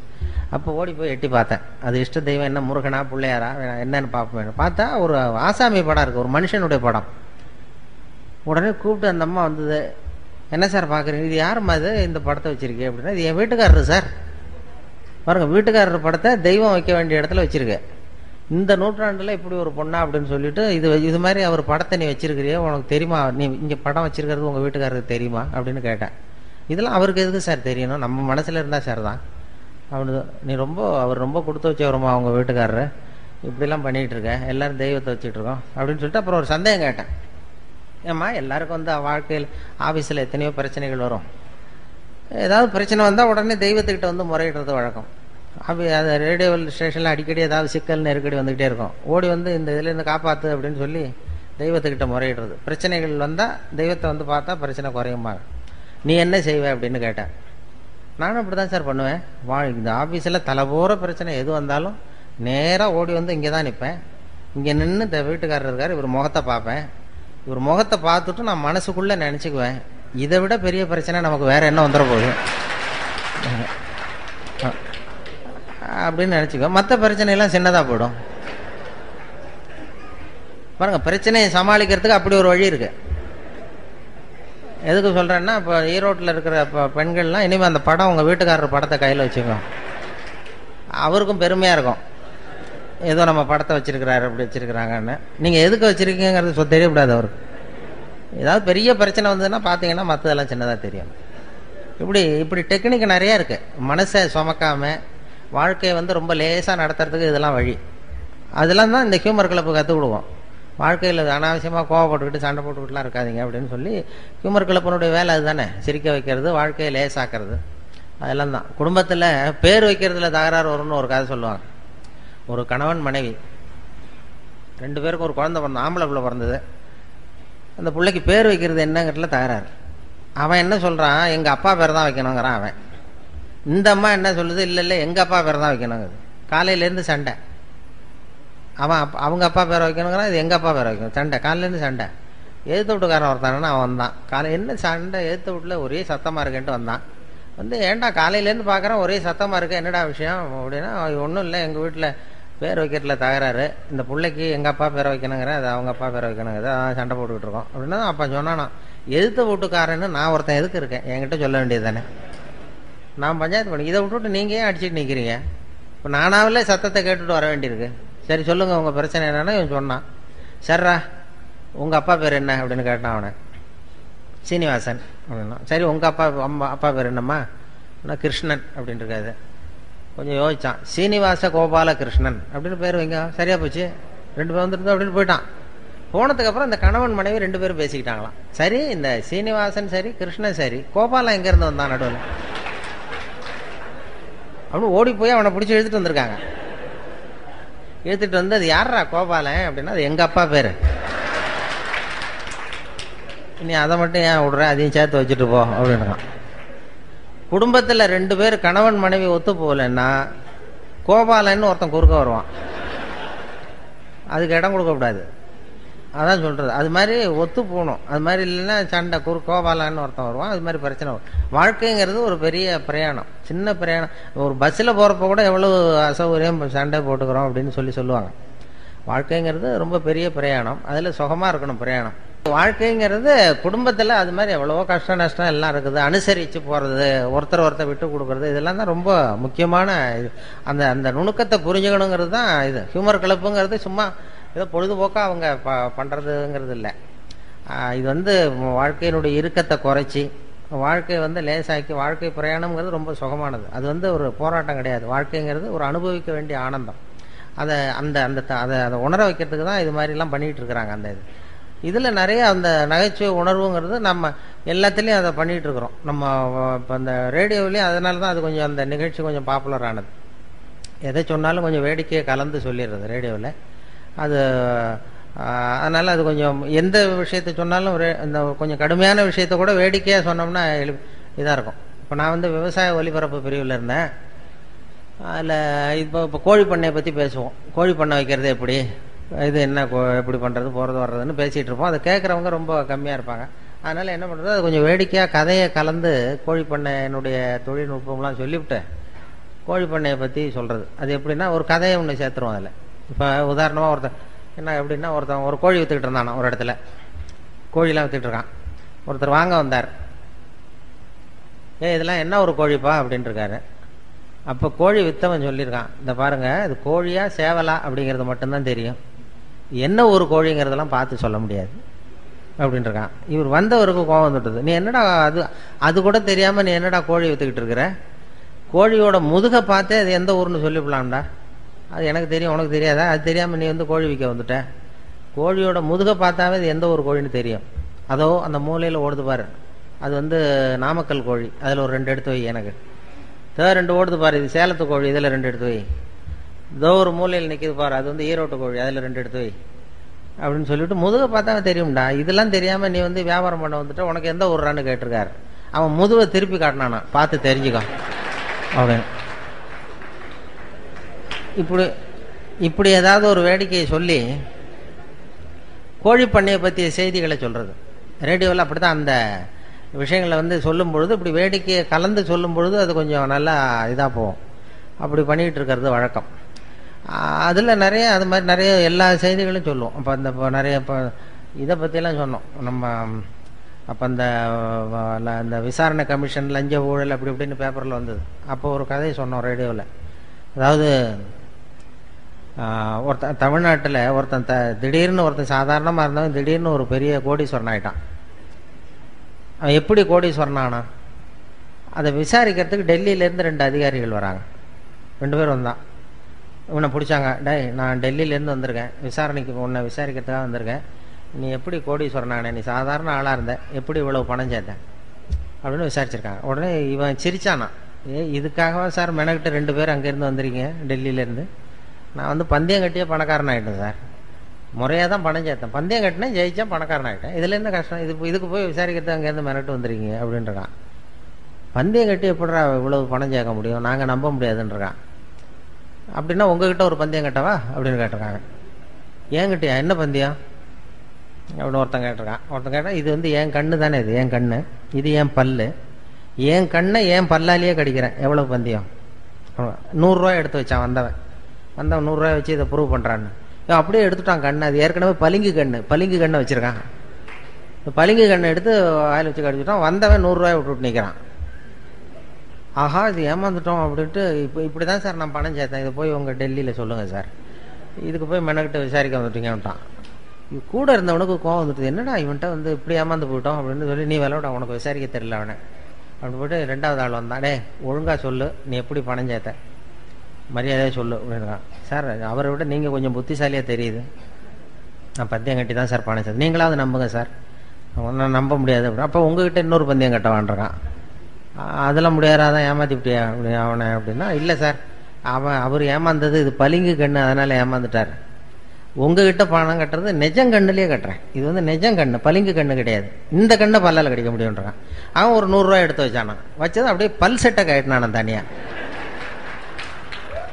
Speaker 1: அப்போ ஓடி போய் எட்டி பார்த்தேன். அது இஷ்ட தெய்வம் என்ன, முருகனா பிள்ளையாரா என்னன்னு பார்ப்பேன். பார்த்தா ஒரு ஆசாமி படம் இருக்குது, ஒரு மனுஷனுடைய படம். உடனே கூப்பிட்டு அந்த அம்மா வந்தது, என்ன சார் பார்க்குறீங்க, இது யாரும்மா இது இந்த படத்தை வச்சிருக்கேன் அப்படின்னா, இது என் வீட்டுக்காரரு சார். பாருங்க, வீட்டுக்காரர் படத்தை தெய்வம் வைக்க வேண்டிய இடத்துல வச்சிருக்க. இந்த நூற்றாண்டுல இப்படி ஒரு பொண்ணா அப்படின்னு சொல்லிட்டு இது மாதிரி அவர் படத்தை நீ வச்சிருக்கிறியே, உனக்கு தெரியுமா, நீ இங்க படம் வச்சிருக்கிறது உங்க வீட்டுக்காரருக்கு தெரியுமா அப்படின்னு கேட்டேன். இதெல்லாம் அவருக்கு எதுக்கு சார் தெரியணும், நம்ம மனசுல இருந்தா சார் தான் அவனு. நீ அவர் ரொம்ப கொடுத்து வச்சவருமா அவங்க வீட்டுக்காரரு, இப்படிலாம் பண்ணிட்டு இருக்க, எல்லாரும் தெய்வத்தை வச்சுட்டு இருக்கோம் அப்படின்னு சொல்லிட்டு அப்புறம் ஒரு சந்தேகம் கேட்டேன். ஏம்மா எல்லாருக்கும் வந்து வாழ்க்கையில் ஆஃபீஸில் எத்தனையோ பிரச்சனைகள் வரும், ஏதாவது பிரச்சனை வந்தால் உடனே தெய்வத்துக்கிட்ட வந்து முறையிடுறது வழக்கம். அது ரேடியோ ஸ்டேஷனில் அடிக்கடி ஏதாவது சிக்கல் நெருக்கடி வந்துக்கிட்டே இருக்கும். ஓடி வந்து இந்த இதுலேருந்து காப்பாற்று அப்படின்னு சொல்லி தெய்வத்துக்கிட்ட முறையிடுறது. பிரச்சனைகள் வந்தால் தெய்வத்தை வந்து பார்த்தா பிரச்சனை குறையுமாங்க. நீ என்ன செய்வே அப்படின்னு கேட்டேன். நானும் அப்படி தான் சார் பண்ணுவேன். இந்த ஆஃபீஸில் தலை போகிற பிரச்சனை எது வந்தாலும் நேராக ஓடி வந்து இங்கே தான் நிற்பேன். இங்கே நின்று இந்த வீட்டுக்காரர் இருக்கார், இவர் முகத்தை பார்ப்பேன். இவர் முகத்தை பார்த்துட்டு நான் மனசுக்குள்ளே நினச்சிக்குவேன், இதை விட பெரிய பிரச்சனை நமக்கு வேற என்ன வந்துட போகுது அப்படின்னு நினச்சிக்குவேன். மற்ற பிரச்சனையெல்லாம் சின்னதாக போயிடும். பாருங்க, பிரச்சனையை சமாளிக்கிறதுக்கு அப்படி ஒரு வழி இருக்கு. எதுக்கு சொல்கிறேன்னா, இப்போ ஈரோட்டில் இருக்கிற பெண்கள்லாம் இனிமேல் அந்த படம் உங்கள் வீட்டுக்காரர் படத்தை கையில் வச்சுக்கோங்க, அவருக்கும் பெருமையாக இருக்கும், ஏதோ நம்ம படத்தை வச்சிருக்கிறாரு அப்படி வச்சிருக்கிறாங்கன்னு. நீங்கள் எதுக்கு வச்சிருக்கீங்கிறது தெரியக்கூடாது அவருக்கு. ஏதாவது பெரிய பிரச்சனை வந்ததுன்னா பார்த்தீங்கன்னா மற்றதெல்லாம் சின்னதாக தெரியும். இப்படி டெக்னிக் நிறையா இருக்குது. மனசை சுமக்காம வாழ்க்கையை வந்து ரொம்ப லேசாக நடத்துறதுக்கு இதெல்லாம் வழி. அதெல்லாம் தான் இந்த ஹியூமர் கிளப்பு கற்றுக் கொடுவோம். வாழ்க்கையில் அனாவசியமாக கோவப்பட்டுக்கிட்டு சண்டை போட்டுக்கிட்டுலாம் இருக்காதிங்க அப்படின்னு சொல்லி ஹியூமர் கிளப்பினுடைய வேலை அதுதானே, சிரிக்க வைக்கிறது, வாழ்க்கையை லேசாக்கிறது. அதெல்லாம் தான். குடும்பத்தில் பேர் வைக்கிறதுல தகராறு வரும்னு ஒரு கதை சொல்லுவாங்க. ஒரு கணவன் மனைவி 2 பேருக்கும் ஒரு குழந்தை பிறந்த, ஆம்பளை பிள்ளை பிறந்தது. அந்த பிள்ளைக்கு பேர் வைக்கிறது என்னங்கிறதுல தகராறு. அவன் என்ன சொல்கிறான், எங்கள் அப்பா பேர் தான் வைக்கணுங்கிறான் அவன். இந்த அம்மா என்ன சொல்லுது, இல்லை எங்கள் அப்பா பேர் தான் வைக்கணுங்குது. காலையிலேருந்து சண்டை. அவன் அவங்க அப்பா பேரை வைக்கணுங்கிறான், இது எங்கள் அப்பா பேரை வைக்கணும். சண்டை, காலையிலேருந்து சண்டை. எழுத்து வீட்டுக்காரன் ஒருத்தானா அவன் தான். என்ன சண்டை, எழுத்து வீட்டில் ஒரே சத்தமாக இருக்கேன்ட்டு வந்தான். ஏன்டா காலையிலேருந்து பார்க்குறேன் ஒரே சத்தமாக இருக்கு, என்னடா விஷயம் அப்படின்னா, ஒன்றும் இல்லை, எங்கள் வீட்டில் பேர் வைக்கிறதுல தகராறு, இந்த பிள்ளைக்கு எங்கள் அப்பா பேரை வைக்கணுங்கிறேன், அது அவங்க அப்பா பேரை வைக்கணுங்கிறது, அதான் சண்டை போட்டுக்கிட்டு இருக்கோம் அப்படின்னா. அப்போ சொன்னானா, எழுத்து வீட்டுக்காரன்னு நான் ஒருத்தன் எதுக்கு இருக்கேன், என்கிட்ட சொல்ல வேண்டியது தானே, நான் பஞ்சாயத்து பண்ணி, இதை விட்டுவிட்டு நீங்கள் ஏன் அடிச்சுட்டு நிற்கிறீங்க, இப்போ நானாவிலே சத்தத்தை கேட்டுட்டு வர வேண்டியிருக்கு. சரி சொல்லுங்கள் உங்கள் பிரச்சனை என்னன்னா. இவன் சொன்னான், சர்ரா உங்கள் அப்பா பேர் என்ன அப்படின்னு கேட்டான் அவனை. சீனிவாசன் அப்படின்னா. சரி உங்கள் அப்பா பேர் என்னம்மா, நான் கிருஷ்ணன் அப்படின்னு இருக்காது. கொஞ்சம் யோசிச்சான், சீனிவாச கோபால கிருஷ்ணன் அப்படின்னு பேர் வைங்க, சரியா போச்சு, 2 பேர் வந்துருந்தோம் அப்படின்னு போயிட்டான். போனதுக்கப்புறம் இந்த கணவன் மனைவி 2 பேரும் பேசிக்கிட்டாங்களாம். சரி இந்த சீனிவாசன் சரி, கிருஷ்ணன் சரி, கோபாலன் எங்கேருந்து வந்தான் நடுவில் அப்படின்னு ஓடி போய் அவனை பிடிச்சி இழுத்துட்டு வந்திருக்காங்க. இழுத்துட்டு வந்து, அது யாரா கோபாலன் அப்படின்னா, அது எங்கள் அப்பா பேர், நீ அதை மட்டும் ஏன் விடுற, அதையும் சேர்த்து வச்சுட்டு போ அப்படின்றான். குடும்பத்தில் 2 பேர் கணவன் மனைவி ஒத்து போகலன்னா கோபாலன்னு ஒருத்தன் குறுக்க வருவான், அதுக்கு இடம் கொடுக்கக்கூடாது. அதான் சொல்கிறது. அது மாதிரி ஒத்து போகணும். அது மாதிரி இல்லைன்னா சண்டை, கோபாலன்னு ஒருத்தன் வருவான், அது மாதிரி பிரச்சனை வரும். வாழ்க்கைங்கிறது ஒரு பெரிய பிரயாணம், சின்ன பிரயாணம். ஒரு பஸ்ஸில் போகிறப்ப கூட எவ்வளோ அசௌகரியம், சண்டை போட்டுக்கிறோம் அப்படின்னு சொல்லுவாங்க. வாழ்க்கைங்கிறது ரொம்ப பெரிய பிரயாணம், அதில் சுகமாக இருக்கணும் பிரயாணம். வாழ்க்கைங்கிறது குடும்பத்தில் அது மாதிரி எவ்வளவோ கஷ்ட நஷ்டம் எல்லாம் இருக்குது. அனுசரித்து போகிறது, ஒருத்தர் விட்டு கொடுக்கறது, இதெல்லாம் தான் ரொம்ப முக்கியமான இது. அந்த நுணுக்கத்தை புரிஞ்சுக்கணுங்கிறது தான் இது. ஹியூமர் கிளப்புங்கிறது சும்மா ஏதோ பொழுதுபோக்காக அவங்க பண்ணுறதுங்கிறது இல்லை. இது வந்து வாழ்க்கையினுடைய இறுக்கத்தை குறைச்சி வாழ்க்கையை வந்து லேசாக்கி, வாழ்க்கை பிரயாணம்ங்கிறது ரொம்ப சுகமானது. அது வந்து ஒரு போராட்டம் கிடையாது. வாழ்க்கைங்கிறது ஒரு அனுபவிக்க வேண்டிய ஆனந்தம். அதை உணர வைக்கிறதுக்கு தான் இது மாதிரிலாம் பண்ணிகிட்டு இருக்கிறாங்க. இதில் நிறைய அந்த நகைச்சுவை உணர்வுங்கிறது நம்ம எல்லாத்துலேயும் அதை பண்ணிகிட்டு இருக்கிறோம். நம்ம இப்போ அந்த ரேடியோவிலையும் அதனால தான் அது கொஞ்சம் அந்த நிகழ்ச்சி கொஞ்சம் பாப்புலர் ஆனது. எதை சொன்னாலும் கொஞ்சம் வேடிக்கையை கலந்து சொல்லிடுறது ரேடியோவில். அது அதனால் அது கொஞ்சம் எந்த விஷயத்தை சொன்னாலும் இந்த கொஞ்சம் கடுமையான விஷயத்த கூட வேடிக்கையாக சொன்னோம்னா இதாக இருக்கும். இப்போ நான் வந்து விவசாய ஒலிபரப்பு பிரிவில் இருந்தேன். அதில் இப்போ கோழி பண்ணையை பற்றி பேசுவோம். கோழி பண்ணை வைக்கிறது எப்படி, இது என்ன எப்படி பண்ணுறது, போகிறது வர்றதுன்னு பேசிகிட்டு இருப்போம். அதை கேட்குறவங்க ரொம்ப கம்மியாக இருப்பாங்க. அதனால் என்ன பண்ணுறது, அது கொஞ்சம் வேடிக்கையாக கதையை கலந்து கோழி பண்ணையினுடைய தொழில்நுட்பம்லாம் சொல்லிவிட்டு கோழி பண்ணையை பற்றி சொல்கிறது. அது எப்படின்னா, ஒரு கதையை ஒன்று சேர்த்துருவோம் அதில். இப்போ உதாரணமாக ஒருத்தன் என்ன எப்படின்னா, ஒருத்தன் ஒரு கோழி விற்றுக்கிட்டு இருந்தானா ஒரு இடத்துல, கோழிலாம் விற்றுக்கிட்டு இருக்கான். ஒருத்தர் வாங்க வந்தார். இதெல்லாம் என்ன ஒரு கோழிப்பா அப்படின்ட்டு இருக்காரு. அப்போ கோழி வித்தவன் சொல்லியிருக்கான், இந்த பாருங்க இது கோழியா சேவலா அப்படிங்கிறது மட்டும்தான் தெரியும், என்ன ஒரு கோழிங்கிறதெல்லாம் பார்த்து சொல்ல முடியாது அப்படின்ட்டுருக்கான். இவர் வந்தவருக்கு கோவம் வந்துட்டது, நீ என்னடா அது கூட தெரியாமல் நீ என்னடா கோழி வித்துக்கிட்டு இருக்கிற, கோழியோட முதுகை பார்த்தே அது எந்த ஊர்னு சொல்லிவிடலாம்டா, அது எனக்கு தெரியும் உனக்கு தெரியாதா, அது தெரியாமல் நீ வந்து கோழி விற்க வந்துட்ட, கோழியோட முதுகை பார்த்தாவே அது எந்த ஒரு கோழின்னு தெரியும், அதோ அந்த மூலையில் ஓடுது பாரு அது வந்து நாமக்கல் கோழி, அதில் ஒரு 2 எடுத்து வை, எனக்கு 2 ஓடுது பாரு இது சேலத்து கோழி, இதில் 2 எடுத்து வை, இதோ ஒரு மூலையில் நிற்கிது பாரு அது வந்து ஈரோட்டு கோழி, அதில் 2 எடுத்து வை அப்படின்னு சொல்லிட்டு முதுகை பார்த்தாவே தெரியும்டா, இதெல்லாம் தெரியாமல் நீ வந்து வியாபாரம் பண்ண வந்துட்டு உனக்கு எந்த ஊர்றான்னு கேட்டிருக்காரு. அவன் முதுவை திருப்பி காட்டினானா, பார்த்து தெரிஞ்சுக்கோ அப்படின்னு. இப்படி ஏதாவது ஒரு வேடிக்கையை சொல்லி கோழி பண்ணையை பற்றிய செய்திகளை சொல்கிறது. ரேடியோவில் அப்படி தான் அந்த விஷயங்களை வந்து சொல்லும் பொழுது இப்படி வேடிக்கையை கலந்து சொல்லும் பொழுது அது கொஞ்சம் நல்லா இதாக போகும். அப்படி பண்ணிகிட்டு இருக்கிறது வழக்கம். அதில் நிறைய அது மாதிரி நிறைய எல்லா செய்திகளும் சொல்லுவோம். அப்போ நிறைய இப்போ இதை பற்றிலாம் சொன்னோம் நம்ம. அப்போ அந்த விசாரணை கமிஷன் லஞ்ச ஊழல் அப்படி இப்படின்னு பேப்பரில் வந்தது. அப்போ ஒரு கதையை சொன்னோம் ரேடியோவில். அதாவது ஒருத்தன் தமிழ்நாட்டில் திடீர்னு ஒருத்தன் சாதாரணமாக இருந்தவன் திடீர்னு ஒரு பெரிய கோடீஸ்வரன் ஆகிட்டான். அவன் எப்படி கோடீஸ்வரன் ஆனான், அதை விசாரிக்கிறதுக்கு டெல்லியிலேருந்து 2 அதிகாரிகள் வராங்க. 2 பேர் வந்தான். இவனை பிடிச்சாங்க, டேய் நான் டெல்லியிலேருந்து வந்திருக்கேன், உன்னை விசாரிக்கிறதுக்காக வந்திருக்கேன், நீ எப்படி கோடீஸ்வரன் ஆன, நீ சாதாரண ஆளாக இருந்த, எப்படி இவ்வளவு பணம் சேர்த்த அப்படின்னு விசாரிச்சிருக்காங்க. உடனே இவன் சிரிச்சானா, இதுக்காகவா சார் மெனக்கிட்ட 2 பேர் அங்கேருந்து வந்திருக்கீங்க டெல்லியிலேருந்து, நான் வந்து பந்தயம் கட்டியே பணக்காரன் ஆகிட்டேன் சார், முறையாக தான் பணம் சேர்த்தேன், பந்தயம் கட்டினேன் ஜெயிச்சேன் பணக்காரன் ஆகிட்டேன், இதில் என்ன கஷ்டம், இதுக்கு போய் விசாரிக்கிறது அங்கேருந்து மெனக்கிட்டு வந்துருக்கீங்க அப்படின்றான். பந்தயம் கட்டி எப்படிடா இவ்வளவு பணம் சேர்க்க முடியும், நாங்கள் நம்ப முடியாதுன்றான். அப்படின்னா உங்ககிட்ட ஒரு பந்தயம் கட்டவா அப்படின்னு கேட்டிருக்காங்க. ஏங்கிட்டயா, என்ன பந்தயம் அப்படின்னு ஒருத்தன் கேட்டிருக்கான். ஒருத்தன் கேட்டால், இது வந்து என் கண்ணு தானே, இது என் கண்ணு, இது என் பல்லு, என் கண்ணை என் பல்லாலேயே கடிக்கிறேன், எவ்வளவு பந்தயம், 100 ரூபா எடுத்து வச்சான் வந்தவன் 100 ரூபாய் வச்சு இதை ப்ரூவ் பண்ணுறான்னு. அப்படியே எடுத்துட்டான் கண்ணு, அது ஏற்கனவே பளிங்கு கண்ணை வச்சுருக்கான். பளிங்கு கண்ணை எடுத்து வாயில் வச்சு கடிச்சுட்டான். வந்தவன் 100 ரூபாய் விட்டுட்டு நிற்கிறான். ஆஹா இது ஏமாந்துட்டோம் அப்படின்ட்டு, இப்படி தான் சார் நான் பணம் சேர்த்தேன், இதை போய் உங்கள் டெல்லியில் சொல்லுங்கள் சார், இதுக்கு போய் மெனக்கிட்ட விசாரிக்க வந்துட்டீங்கன்ட்டான். இது கூட இருந்தவனுக்கு கோவம் வந்துட்டு, என்னடா இவன்ட்ட வந்து இப்படி ஏமாந்து போயிட்டோம் அப்படின்னு சொல்லி, நீ விளையாட உனக்கு விசாரிக்க தெரியல அவனை அப்படின்னு போய்ட்டு 2வது ஆள் வந்தான். டே ஒழுங்காக சொல்லு, நீ எப்படி பணம் சேர்த்த, மரியாதையாக சொல்லு அப்படின்றான். சார் அவரை விட நீங்கள் கொஞ்சம் புத்திசாலியாக தெரியுது, நான் பந்தயம் கட்டி தான் சார் பணம் சேர்த்தேன், நீங்களாவது நம்புங்க சார், நான் நம்ப முடியாது அப்படின்னு. அப்போ உங்ககிட்ட இன்னொரு பந்தயம் கட்டவான்றான். அதெல்லாம் முடியாதான் ஏமாத்திவிட்டியா அப்படி அவனை அப்படின்னா, இல்லை சார் அவர் ஏமாந்தது இது பளிங்கு கண்ணு, அதனால் ஏமாந்துட்டார், உங்ககிட்ட பணம் கட்டுறது நெஜங்கண்ணுலேயே கட்டுறேன், இது வந்து நெஜங்கண்ணு பளிங்கு கண்ணு கிடையாது, இந்த கண்ணை பல்லால் கடிக்க முடியுன்றான். அவன் ஒரு 100 ரூபாய் எடுத்து வச்சானா, வச்சது அப்படியே பல் செட்டை கட்டினான் தனியாக,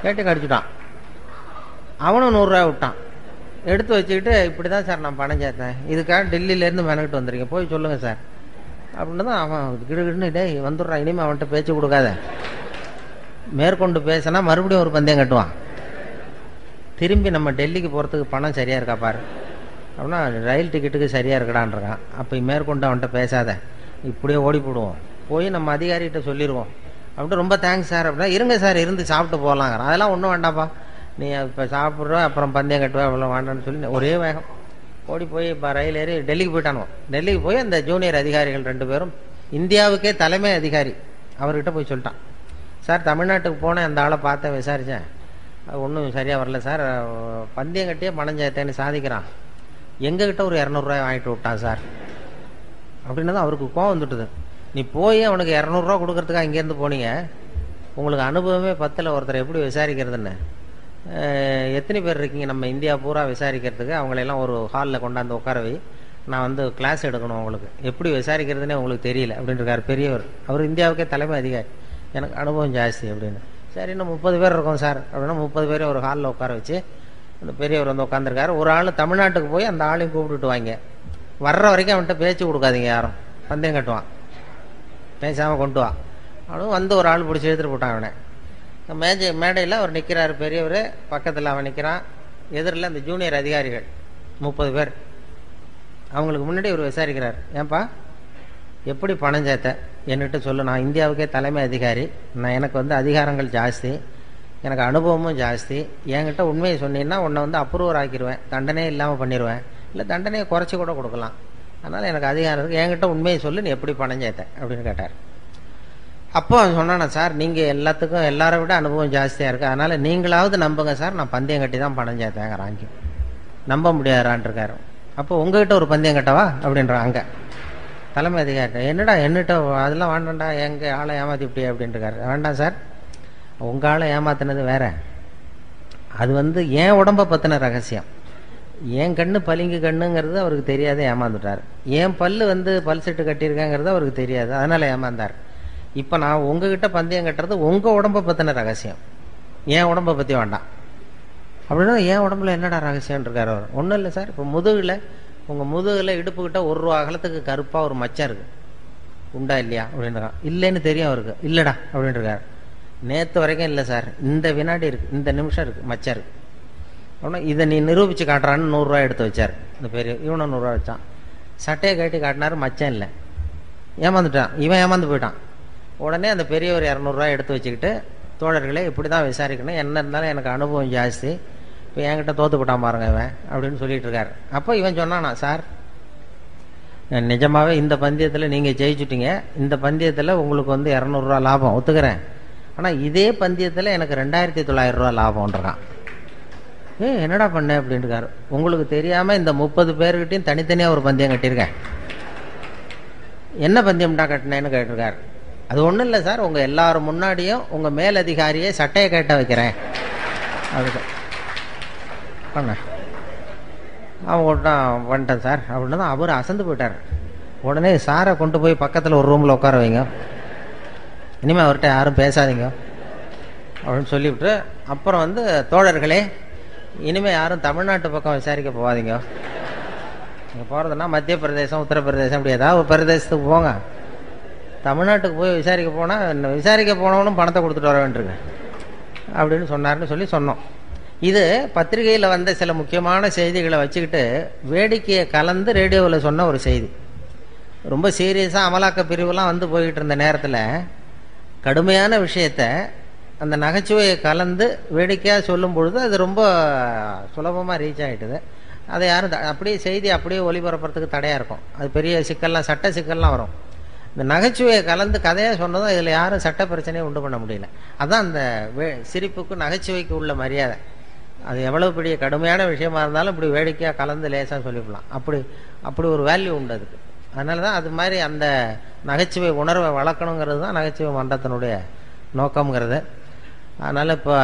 Speaker 1: கேட்டு கடிச்சுட்டான். அவனும் 100 ரூபாய் விட்டான், எடுத்து வச்சுக்கிட்டு இப்படி தான் சார் நான் பணம் சேர்த்தேன், இதுக்காக டெல்லியிலேருந்து மெனக்கிட்டு வந்துருக்கேன், போய் சொல்லுங்கள் சார் அப்படின்னு தான். அவன் கிடுகிடுன்னு டே வந்துடுறான், இனிமேல் அவன்கிட்ட பேச்சு கொடுக்காத, மேற்கொண்டு பேசினா மறுபடியும் ஒரு பந்தயம் கட்டுவான், திரும்பி நம்ம டெல்லிக்கு போகிறதுக்கு பணம் சரியாக இருக்கா பாரு அப்படின்னா, ரயில் டிக்கெட்டுக்கு சரியாக இருக்கடான்றான். அப்போ மேற்கொண்டு அவன்கிட்ட பேசாத, இப்படியே ஓடி போடுவோம், போய் நம்ம அதிகாரிகிட்ட சொல்லிடுவோம் அப்படின்ட்டு, ரொம்ப தேங்க்ஸ் சார் அப்படின்னா, இருங்க சார் இருந்து சாப்பிட்டு போகலாங்கிறான். அதெல்லாம் ஒன்றும் வேண்டாப்பா, நீ இப்போ சாப்பிட்ற அப்புறம் பந்தயம் கட்டுவா அவ்வளோ வேண்டான்னு சொல்லி ஒரே வேகம் ஓடி போய் இப்போ ரயில் ஏறி டெல்லிக்கு போயிட்டானுவோம். டெல்லிக்கு போய் அந்த ஜூனியர் அதிகாரிகள் 2 பேரும், இந்தியாவுக்கே தலைமை அதிகாரி அவர்கிட்ட போய் சொல்லிட்டான், சார் தமிழ்நாட்டுக்கு போனேன், அந்த ஆளை பார்த்தேன் விசாரித்தேன், அது ஒன்றும் சரியாக வரல சார், பந்தயம் கட்டியே பணம் சேர்த்தேன்னு சாதிக்கிறான், எங்ககிட்ட ஒரு 200 ரூபாய் வாங்கிட்டு விட்டான் சார் அப்படின்னா தான் அவருக்கு கோவம் வந்துட்டுது. நீ போய் அவனுக்கு 200 ரூபா கொடுக்கறதுக்காக இங்கேருந்து போனீங்க, உங்களுக்கு அனுபவமே 10ல் ஒருத்தர் எப்படி விசாரிக்கிறதுன்னு, எத்தனை பேர் இருக்கீங்க நம்ம இந்தியா பூரா விசாரிக்கிறதுக்கு, அவங்களெல்லாம் ஒரு ஹாலில் கொண்டாந்து உட்கார வை, நான் வந்து கிளாஸ் எடுக்கணும், உங்களுக்கு எப்படி விசாரிக்கிறதுனே உங்களுக்கு தெரியல அப்படின்ட்டுருக்காரு பெரியவர், அவர் இந்தியாவுக்கே தலைமை அதிகாரி, எனக்கு அனுபவம் ஜாஸ்தி அப்படின்னு. சரி இன்னும் 30 பேர் இருக்கோம் சார் அப்படின்னா 30 பேரையும் ஒரு ஹாலில் உட்கார வச்சு அந்த பெரியவர் வந்து உட்காந்துருக்காரு. ஒரு ஆள் தமிழ்நாட்டுக்கு போய் அந்த ஆளையும் கூப்பிட்டுட்டு வாங்க, வர்ற வரைக்கும் அவன்கிட்ட பேச்சு கொடுக்காதீங்க, யாரும் பந்தயம் கட்டுவான், பேசாமல் கொண்டு வா அப்படின்னு வந்து ஒரு ஆள் பிடிச்சி எடுத்துகிட்டு போட்டான். அவனை மேடையில் அவர் நிற்கிறார் பெரியவர், பக்கத்தில் அவன் நிற்கிறான், எதிரில் அந்த ஜூனியர் அதிகாரிகள் 30 பேர், அவங்களுக்கு முன்னாடி இவர் விசாரிக்கிறார், ஏன்பா எப்படி பணம் சேர்த்த என்கிட்ட சொல்லு, நான் இந்தியாவுக்கே தலைமை அதிகாரி, எனக்கு வந்து அதிகாரங்கள் ஜாஸ்தி, எனக்கு அனுபவமும் ஜாஸ்தி, என்கிட்ட உண்மையை சொன்னீங்கன்னா உன்னை வந்து அப்ரூவர் ஆக்கிடுவேன், தண்டனையே இல்லாமல் பண்ணிடுவேன், இல்லை தண்டனையை குறைச்சி கூட கொடுக்கலாம், அதனால் எனக்கு அதிகாரம் இருக்குது, என்கிட்ட உண்மையை சொல்லு, நீ எப்படி பணம் சேர்த்த அப்படின்னு கேட்டார். அப்போ அவன் சொன்னானா, சார் நீங்கள் எல்லாத்துக்கும் எல்லாரை விட அனுபவம் ஜாஸ்தியாக இருக்குது, அதனால் நீங்களாவது நம்புங்க சார், நான் பந்தயம் கட்டி தான் பணம் சேர்த்தேங்கிறாங்க. நம்ப முடியாதான்னு இருக்காரு. அப்போ உங்ககிட்ட ஒரு பந்தயம் கட்டவா அப்படின்றான் அங்கே தலைமை அதிகாரி. என்னடா என்னட்ட அதெல்லாம் வேண்டாம்டா, எங்கள் ஆளை ஏமாத்திப்பிட்டியா அப்படின்ட்டுருக்காரு. வேண்டாம் சார், உங்கள் ஆளை ஏமாத்தினது வேற, அது வந்து என் உடம்பை பற்றின ரகசியம், என் கண்ணு பளிங்கு கண்ணுங்கிறது அவருக்கு தெரியாது, ஏமாந்துட்டார். என் பல்லு வந்து பல் செட்டு கட்டியிருக்கேங்கிறது அவருக்கு தெரியாது, அதனால் ஏமாந்தார். இப்போ நான் உங்ககிட்ட பந்தயம் கட்டுறது உங்கள் உடம்பை பற்றின ரகசியம், என் உடம்பை பற்றி வேண்டாம் அப்படின்னா. என் உடம்புல என்னடா ரகசியம் இருக்கார் அவர். ஒன்றும் இல்லை சார், இப்போ முதுகில் உங்கள் முதுகில் இடுப்புக்கிட்ட 1 ரூபா அகலத்துக்கு கருப்பாக ஒரு மச்சம் இருக்குது, உண்டா இல்லையா அப்படின்றான். இல்லைன்னு தெரியும் அவருக்கு. இல்லைடா அப்படின்ட்டுருக்காரு. நேற்று வரைக்கும் இல்லை சார், இந்த வினாடி இருக்குது, இந்த நிமிஷம் இருக்குது, மச்சம் இருக்குது அப்படின்னா. இதை நீ நிரூபித்து காட்டுறான்னு 100 ரூபா எடுத்து வச்சார் இந்த பெரிய. இவனும் 100 ரூபா வச்சான். சட்டையை கட்டி காட்டினார், மச்சம் இல்லை, ஏமாந்துட்டான். இவன் ஏமாந்து போயிட்டான். உடனே அந்த பெரியவர் 200 ரூபா எடுத்து வச்சுக்கிட்டு, தோழர்களே இப்படி தான் விசாரிக்கணும், என்ன இருந்தாலும் எனக்கு அனுபவம் ஜாஸ்தி, இப்போ என்கிட்ட தோத்து போட்டான் பாருங்க இவன் அப்படின்னு சொல்லிட்டு இருக்காரு. அப்போ இவன் சொன்னானா, சார் நிஜமாவே இந்த பந்தயத்தில் நீங்கள் ஜெயிச்சுட்டீங்க, இந்த பந்தயத்தில் உங்களுக்கு வந்து 200 ரூபா லாபம் ஒத்துக்கிறேன், ஆனால் இதே பந்தயத்தில் எனக்கு 2900 ரூபா லாபம்ன்றான். என்னடா பண்ண அப்படின்ட்டுருக்காரு. உங்களுக்கு தெரியாமல் இந்த 30 பேர்கிட்டையும் தனித்தனியாக ஒரு பந்தயம் கட்டியிருக்கேன். என்ன பந்தயம்டா கட்டினேன்னு கேட்டிருக்காரு. அது ஒன்றும் இல்லை சார், உங்கள் எல்லாரும் முன்னாடியும் உங்கள் மேலதிகாரியை சட்டையை கேட்ட வைக்கிறேன் அதுக்கு பண்ண. அவன் கூட்டம் வந்துட்டேன் சார் அப்படின்னு தான் அவர் அசந்து போயிட்டார். உடனே சாரை கொண்டு போய் பக்கத்தில் ஒரு ரூமில் உட்கார வைங்க, இனிமேல் அவர்கிட்ட யாரும் பேசாதீங்க அப்படின்னு சொல்லிவிட்டு, அப்புறம் வந்து தோழர்களே இனிமேல் யாரும் தமிழ்நாட்டு பக்கம் விசாரிக்க போகாதீங்க, நீங்கள் போகிறதுனா மத்திய பிரதேசம் உத்தரப்பிரதேசம் இப்படி ஏதாவது ஒரு பிரதேசத்துக்கு போங்க, தமிழ்நாட்டுக்கு போய் விசாரிக்க போனால் விசாரிக்க போனவனும் பணத்தை கொடுத்துட்டு வர வேண்டியிருக்கு அப்படின்னு சொன்னார்னு சொல்லி சொன்னோம். இது பத்திரிகையில் வந்த சில முக்கியமான செய்திகளை வச்சுக்கிட்டு வேடிக்கையை கலந்து ரேடியோவில் சொன்ன ஒரு செய்தி. ரொம்ப சீரியஸாக அமலாக்க பிரிவுலாம் வந்து போய்கிட்டு இருந்த நேரத்தில் கடுமையான விஷயத்த அந்த நகைச்சுவையை கலந்து வேடிக்கையாக சொல்லும் பொழுது அது ரொம்ப சுலபமாக ரீச் ஆகிட்டுது. அதை யாரும் அப்படியே செய்தி அப்படியே ஒளிபரப்புறதுக்கு தடையாக இருக்கும். அது பெரிய சிக்கல்லாம், சட்ட சிக்கல்லாம் வரும். இந்த நகைச்சுவையை கலந்து கதையாக சொன்னதும் இதில் யாரும் சட்ட பிரச்சனையை உண்டு பண்ண முடியல. அதுதான் அந்த சிரிப்புக்கு நகைச்சுவைக்கு உள்ள மரியாதை. அது எவ்வளோ பெரிய கடுமையான விஷயமா இருந்தாலும் இப்படி வேடிக்கையாக கலந்து லேசாக சொல்லிவிடலாம். அப்படி ஒரு வேல்யூ உண்டு அதுக்கு. அதனால தான் அது மாதிரி அந்த நகைச்சுவை உணர்வை வளர்க்கணுங்கிறது தான் நகைச்சுவை மன்றத்தினுடைய நோக்கம்ங்கிறது. அதனால் இப்போ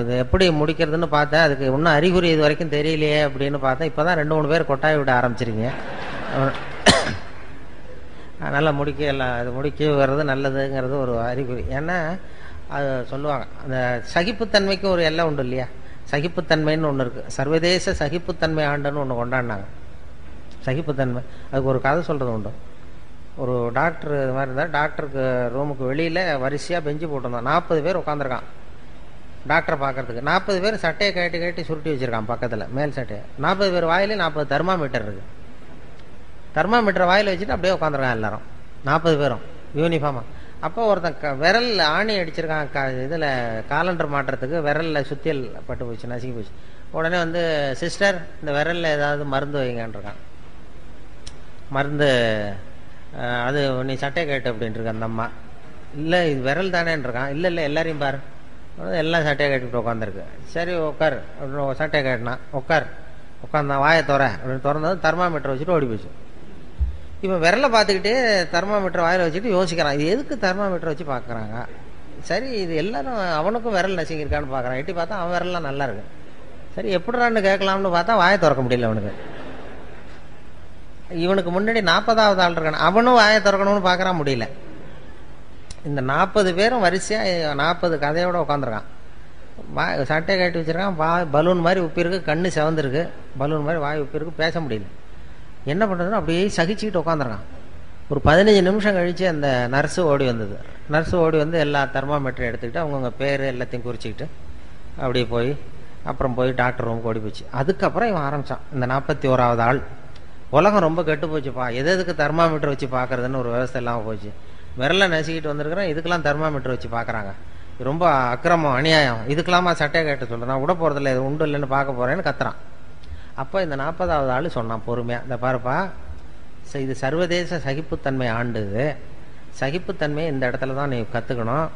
Speaker 1: இது எப்படி முடிக்கிறதுன்னு பார்த்தேன். அதுக்கு இன்னும் அறிகுறி இது வரைக்கும் தெரியலையே அப்படின்னு பார்த்தேன். இப்போ தான் 2-3 பேர் கொட்டாய் விட ஆரம்பிச்சிருக்கீங்க. அதனால் முடிக்க வர்றது நல்லதுங்கிறது ஒரு அறிகுறி. ஏன்னா அது சொல்லுவாங்க, அந்த சகிப்புத்தன்மைக்கு ஒரு எல்லை உண்டு இல்லையா. சகிப்புத்தன்மைன்னு ஒன்று இருக்குது. சர்வதேச சகிப்புத்தன்மை ஆண்டுன்னு ஒன்று கொண்டாடினாங்க. சகிப்புத்தன்மை, அதுக்கு ஒரு கதை சொல்கிறது உண்டு. ஒரு டாக்டர் இது மாதிரி இருந்தால், டாக்டருக்கு ரூமுக்கு வெளியில் வரிசையாக பெஞ்சு போட்டிருந்தான். 40 பேர் உட்காந்துருக்கான் டாக்டரை பார்க்கறதுக்கு. 40 பேர் சட்டையை கட்டி சுருட்டி வச்சுருக்கான் பக்கத்தில், மேல் சட்டையை. 40 பேர் வாயிலே 40 தெர்மாமீட்டர் இருக்குது. தெர்மாமீட்டரை வாயில் வச்சுட்டு அப்படியே உட்காந்துருக்கான் எல்லாரும், 40 பேரும் யூனிஃபார்மாக. அப்போ ஒருத்தன் விரல் ஆணி அடிச்சிருக்கான், இதில் காலண்டர் மாட்டுறதுக்கு விரலில் சுத்தியல் பட்டு போச்சு, நசுங்கி போச்சு. உடனே வந்து, சிஸ்டர் இந்த விரலில் ஏதாவது மருந்து வைங்கன்றிருக்கான். மருந்து அது நீ சட்டை கேட்டு அப்படின்ட்டுருக்க அந்த அம்மா. இல்லை இது விரல் தானேன்றிருக்கான். இல்லை எல்லாரையும் பாரு. எல்லாம் சட்டையை கட்டிட்டு உட்காந்துருக்கு. சரி உட்கார் அப்படின்னு சட்டையை கேட்டினா. உட்காந்தான். வாயை அப்படின்னு திறந்தது தெர்மாமீட்டர் வச்சுட்டு ஓடி போச்சு. இவன் விரலை பார்த்துக்கிட்டே தெர்மாமீட்டர் வாயில் வச்சுட்டு யோசிக்கிறான், இது எதுக்கு தெர்மாமீட்டர் வச்சு பார்க்குறாங்க. சரி இது எல்லாரும் அவனுக்கும் விரல் நசுங்கியிருக்கான்னு பார்க்குறான். எட்டி பார்த்தா அவன் விரல்லாம் நல்லா இருக்கு. சரி எப்படிறான்னு கேட்கலாம்னு பார்த்தா வாயை திறக்க முடியல அவனுக்கு. இவனுக்கு முன்னாடி 40வது ஆள் இருக்கான், அவனும் வாயை திறக்கணும்னு பார்க்குறான், முடியல. இந்த 40 பேரும் வரிசையாக 40 கதையோட உட்காந்துருக்கான். சட்டையை கட்டி வச்சிருக்கான். பலூன் மாதிரி உப்பிருக்கு, கண்ணு செவந்திருக்கு, பலூன் மாதிரி வாய் உப்பிருக்கு, பேச முடியல. என்ன பண்ணுறதுன்னு அப்படியே சகிச்சுக்கிட்டு உட்காந்துருக்கான். ஒரு 15 நிமிஷம் கழித்து அந்த நர்ஸு ஓடி வந்தது. நர்ஸு ஓடி வந்து எல்லா தெர்மாமீட்டரும் எடுத்துக்கிட்டு அவங்கவுங்க பேர் எல்லாத்தையும் குறிச்சிக்கிட்டு அப்படியே போய் அப்புறம் போய் டாக்டர் ரூமுக்கு ஓடி போச்சு. அதுக்கப்புறம் இவன் ஆரம்பித்தான். இந்த 41வது ஆள் உலகம் ரொம்ப கெட்டு போச்சுப்பா, எதுக்கு தெர்மாமீட்டர் வச்சு பார்க்கறதுன்னு ஒரு விவசாயம் இல்லாமல் போச்சு. விரலை நசுக்கிட்டு வந்திருக்கிறேன், இதுக்கெல்லாம் தெர்மாமீட்டர் வச்சு பார்க்குறாங்க. ரொம்ப அக்கிரமம், அநியாயம், இதுக்கெல்லாமா சட்டையை கேட்டு சொல்கிறேன், நான் விட போகிறதில்ல, இது உண்டு இல்லைன்னு பார்க்க போகிறேன்னு கத்துறான். அப்போ இந்த 40வது ஆள் சொன்னான் பொறுமையாக, இந்த பாருப்பா, இது சர்வதேச சகிப்புத்தன்மை ஆண்டு, சகிப்புத்தன்மை இந்த இடத்துல தான் நீ கற்றுக்கணும்.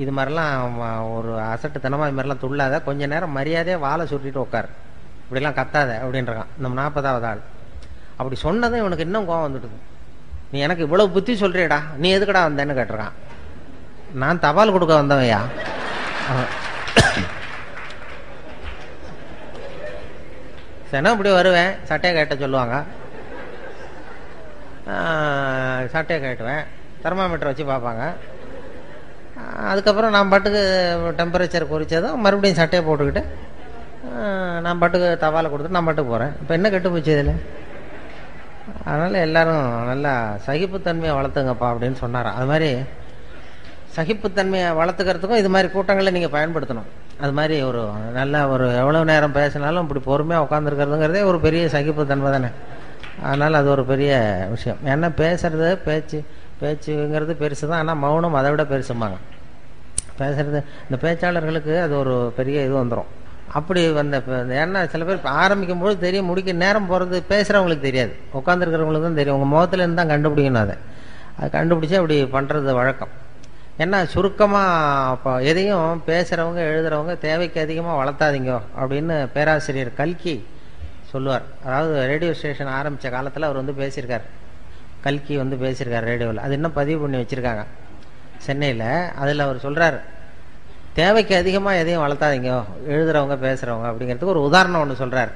Speaker 1: இது மாதிரிலாம் ஒரு அசட்டுத்தனமாக இது மாதிரிலாம் துள்ளாத, கொஞ்ச நேரம் மரியாதையாக வாழை சுட்டிட்டு உட்கார், இப்படிலாம் கத்தாத அப்படின்றான் நம்ம 40வது ஆள். அப்படி சொன்னதும் இவனுக்கு இன்னும் கோவம் வந்துட்டுது. நீ எனக்கு இவ்வளவு புத்தி சொல்றியடா, நீ எதுக்கடா வந்தேன்னு கேட்டிருக்கான். நான் தபால் கொடுக்க வந்தவையா? சரி, இப்படி வருவேன், சட்டையை கேட்ட சொல்லுவாங்க, சட்டையை கேட்டுவேன், தெர்மாமீட்டர் வச்சு பார்ப்பாங்க. அதுக்கப்புறம் நான் பாட்டுக்கு டெம்பரேச்சர் குறித்ததும் மறுபடியும் சட்டையை போட்டுக்கிட்டு நான் பாட்டுக்கு தவாலை கொடுத்துட்டு நான் பாட்டுக்கு போகிறேன். இப்போ என்ன கெட்டு போச்சு இதில்? அதனால் எல்லாரும் நல்லா சகிப்புத்தன்மையை வளர்த்துங்கப்பா அப்படின்னு சொன்னாராம். அது மாதிரி சகிப்புத்தன்மையை வளர்த்துக்கிறதுக்கும் இது மாதிரி கூட்டங்களை நீங்கள் பயன்படுத்தணும். அது மாதிரி ஒரு நல்ல ஒரு எவ்வளோ நேரம் பேசினாலும் இப்படி பொறுமையாக உட்காந்துருக்கிறதுங்கிறதே ஒரு பெரிய சகிப்புத்தன்மை தானே. அதனால் அது ஒரு பெரிய விஷயம். ஏன்னா பேசுறது பேச்சுங்கிறது பெருசு தான், ஆனால் மௌனம் அதை விட பெருசும்பாங்க. பேசுறது இந்த பேச்சாளர்களுக்கு அது ஒரு பெரிய இது வந்துடும். அப்படி வந்த ஏன்னா சில பேர் ஆரம்பிக்கும் போது தெரியும், முடிக்க நேரம் போகிறது பேசுகிறவங்களுக்கு தெரியாது, உட்காந்துருக்கிறவங்களுக்கு தான் தெரியும். உங்கள் முகத்துலேருந்து தான் கண்டுபிடிக்கணும். அதை கண்டுபிடிச்சி அப்படி பண்ணுறது வழக்கம். ஏன்னா சுருக்கமாக இப்போ எதையும் பேசுகிறவங்க எழுதுகிறவங்க தேவைக்கு அதிகமாக வளர்த்தாதீங்க அப்படின்னு பேராசிரியர் கல்கி சொல்லுவார். அதாவது ரேடியோ ஸ்டேஷன் ஆரம்பித்த காலத்தில் அவர் வந்து பேசியிருக்கார், கல்கி வந்து பேசியிருக்கார் ரேடியோவில். அது இன்னும் பதிவு பண்ணி வச்சுருக்காங்க சென்னையில். அதில் அவர் சொல்கிறார், தேவைக்கு அதிகமாக எதையும் வளர்த்தாதீங்க எழுதுகிறவங்க பேசுகிறவங்க அப்படிங்கிறதுக்கு ஒரு உதாரணம் ஒன்று சொல்கிறார்.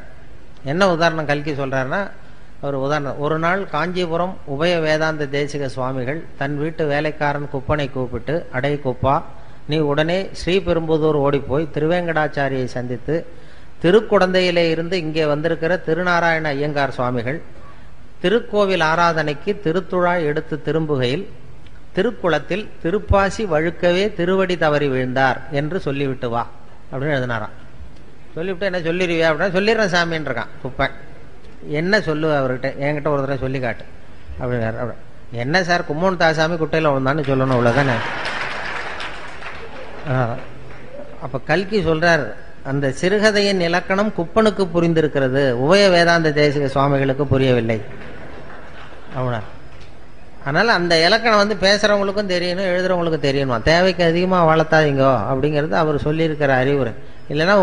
Speaker 1: என்ன உதாரணம் கல்கி சொல்கிறாருன்னா, ஒரு உதாரணம், ஒரு நாள் காஞ்சிபுரம் உபய வேதாந்த தேசிக சுவாமிகள் தன் வீட்டு வேலைக்காரன் குப்பனை கூப்பிட்டு, அடை குப்பா, நீ உடனே ஸ்ரீபெரும்புதூர் ஓடிப்போய் திருவேங்கடாச்சாரியை சந்தித்து திருக்குடந்தையிலே இருந்து இங்கே வந்திருக்கிற திருநாராயண ஐயங்கார் சுவாமிகள் திருக்கோவில் ஆராதனைக்கு திருத்துழாய் எடுத்து திரும்புகையில் திருக்குளத்தில் திருப்பாசி வழுக்கவே திருவடி தவறி விழுந்தார் என்று சொல்லிவிட்டு வா அப்படின்னு எழுதினாராம். சொல்லிவிட்டு என்ன சொல்லிடுவியா அப்படின்னா, சொல்லிடுறேன் சாமின்னு இருக்கான் குப்பன். என்ன சொல்லுவ அவர்கிட்ட, என்கிட்ட ஒரு தடவை சொல்லி காட்டு அப்படின்னாரு. என்ன சார், கும்மோன் தாசாமி குட்டையில் விழுந்தான்னு சொல்லணும், அவ்வளோதானே. அப்போ கல்கி சொல்றார், அந்த சிறுகதையின் இலக்கணம் குப்பனுக்கு புரிந்திருக்கிறது, உபய வேதாந்த தேசிக சுவாமிகளுக்கு புரியவில்லை அப்படின்னா. அதனால் அந்த இலக்கணம் வந்து பேசுகிறவங்களுக்கும் தெரியணும், எழுதுறவங்களுக்கும் தெரியணும். தேவைக்கு அதிகமாக வளர்த்தாதீங்கோ அப்படிங்கிறது அவர் சொல்லியிருக்கிற அறிவுரை. இல்லைன்னா